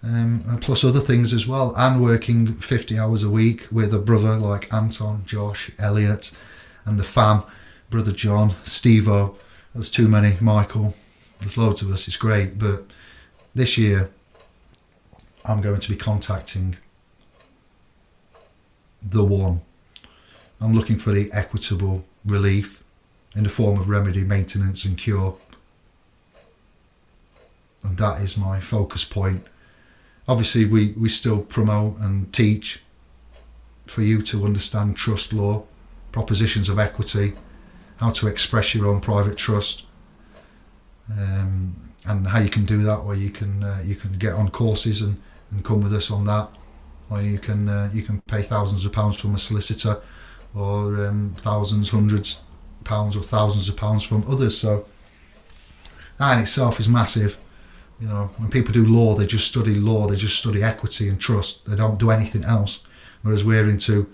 and plus other things as well, and working 50 hours a week with a brother like Anton, Josh, Elliot, and the fam, brother John, Steve-O. There's too many, Michael, there's loads of us, it's great. But this year I'm going to be contacting the one. I'm looking for the equitable relief in the form of remedy, maintenance and cure, and that is my focus point. Obviously we still promote and teach for you to understand trust law, propositions of equity, how to express your own private trust, and how you can do that, or you can get on courses and come with us on that, or you can pay thousands of pounds from a solicitor, or thousands, hundreds of pounds, or thousands of pounds from others. So that in itself is massive. You know, when people do law, they just study law, they just study equity and trust, they don't do anything else. Whereas we're into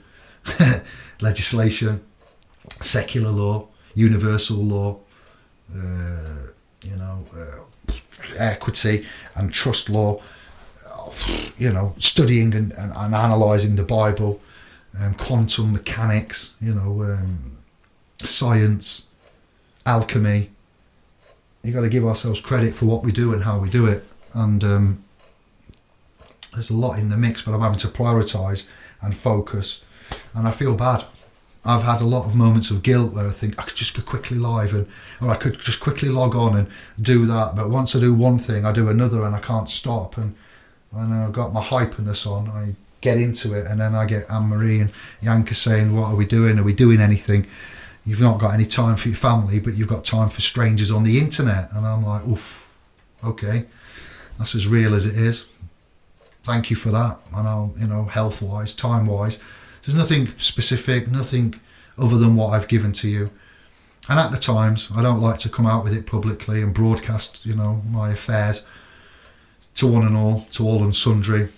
legislation, secular law, universal law, equity and trust law, you know, studying and analysing the Bible, quantum mechanics, you know, science, alchemy. You've got to give ourselves credit for what we do and how we do it. And there's a lot in the mix, but I'm having to prioritise and focus. And I feel bad. I've had a lot of moments of guilt where I think I could just go quickly live, or I could just quickly log on and do that. But once I do one thing, I do another, and I can't stop. And I've got my hyperness on. I get into it, and then I get Anne-Marie and Yanka saying, "What are we doing? Are we doing anything? You've not got any time for your family, but you've got time for strangers on the internet." And I'm like, oof, okay, that's as real as it is. Thank you for that. And I'll, you know, health-wise, time-wise, there's nothing specific, nothing other than what I've given to you. And at the times, I don't like to come out with it publicly and broadcast, you know, my affairs to one and all, to all and sundry.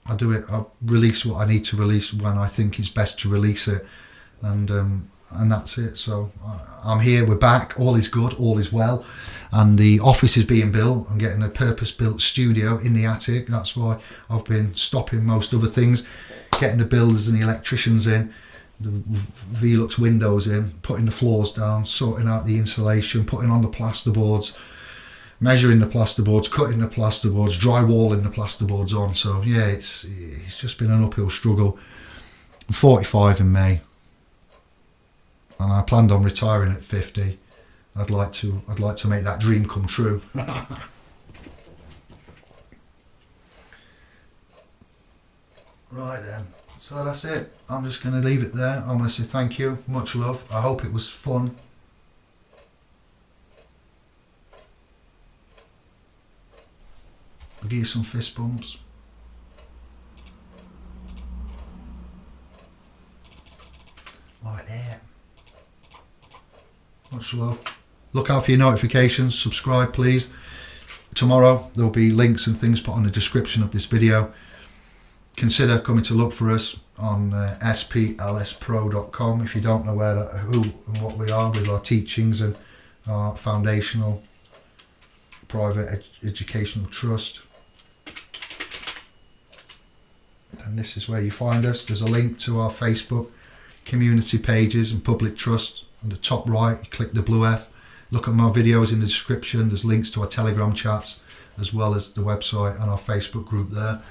I do it, I release what I need to release when I think it's best to release it. And that's it. So I'm here, we're back, all is good, all is well, and the office is being built. I'm getting a purpose-built studio in the attic. That's why I've been stopping most other things, getting the builders and the electricians in, the Velux windows in, putting the floors down, sorting out the insulation, putting on the plasterboards, measuring the plasterboards, cutting the plasterboards, drywalling the plasterboards on. So yeah, it's just been an uphill struggle. I'm 45 in May, and I planned on retiring at 50. I'd like to make that dream come true. Right then, so that's it. I'm just going to leave it there. I'm going to say thank you, much love. I hope it was fun. I'll give you some fist bumps. Like that. Much love. Look out for your notifications. Subscribe, please. Tomorrow there'll be links and things put on the description of this video. Consider coming to look for us on splspro.com if you don't know who and what we are with our teachings and our foundational private educational trust. And this is where you find us. There's a link to our Facebook community pages and public trust. On the top right, you click the blue F. Look at my videos in the description. There's links to our Telegram chats as well as the website and our Facebook group there.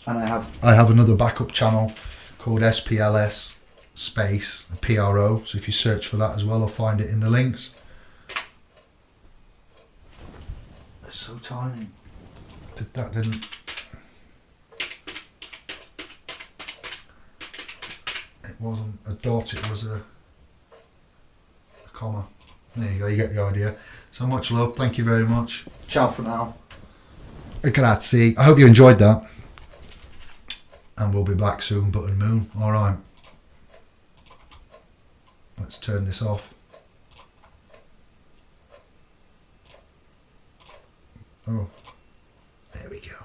And I have another backup channel called SPLS space PRO. So if you search for that as well, I'll find it in the links. It's so tiny. That didn't. It wasn't a dot, it was a comma. There you go, you get the idea. So much love, thank you very much. Ciao for now. Grazie. I hope you enjoyed that. And we'll be back soon, Button Moon. Alright. Let's turn this off. Oh, there we go.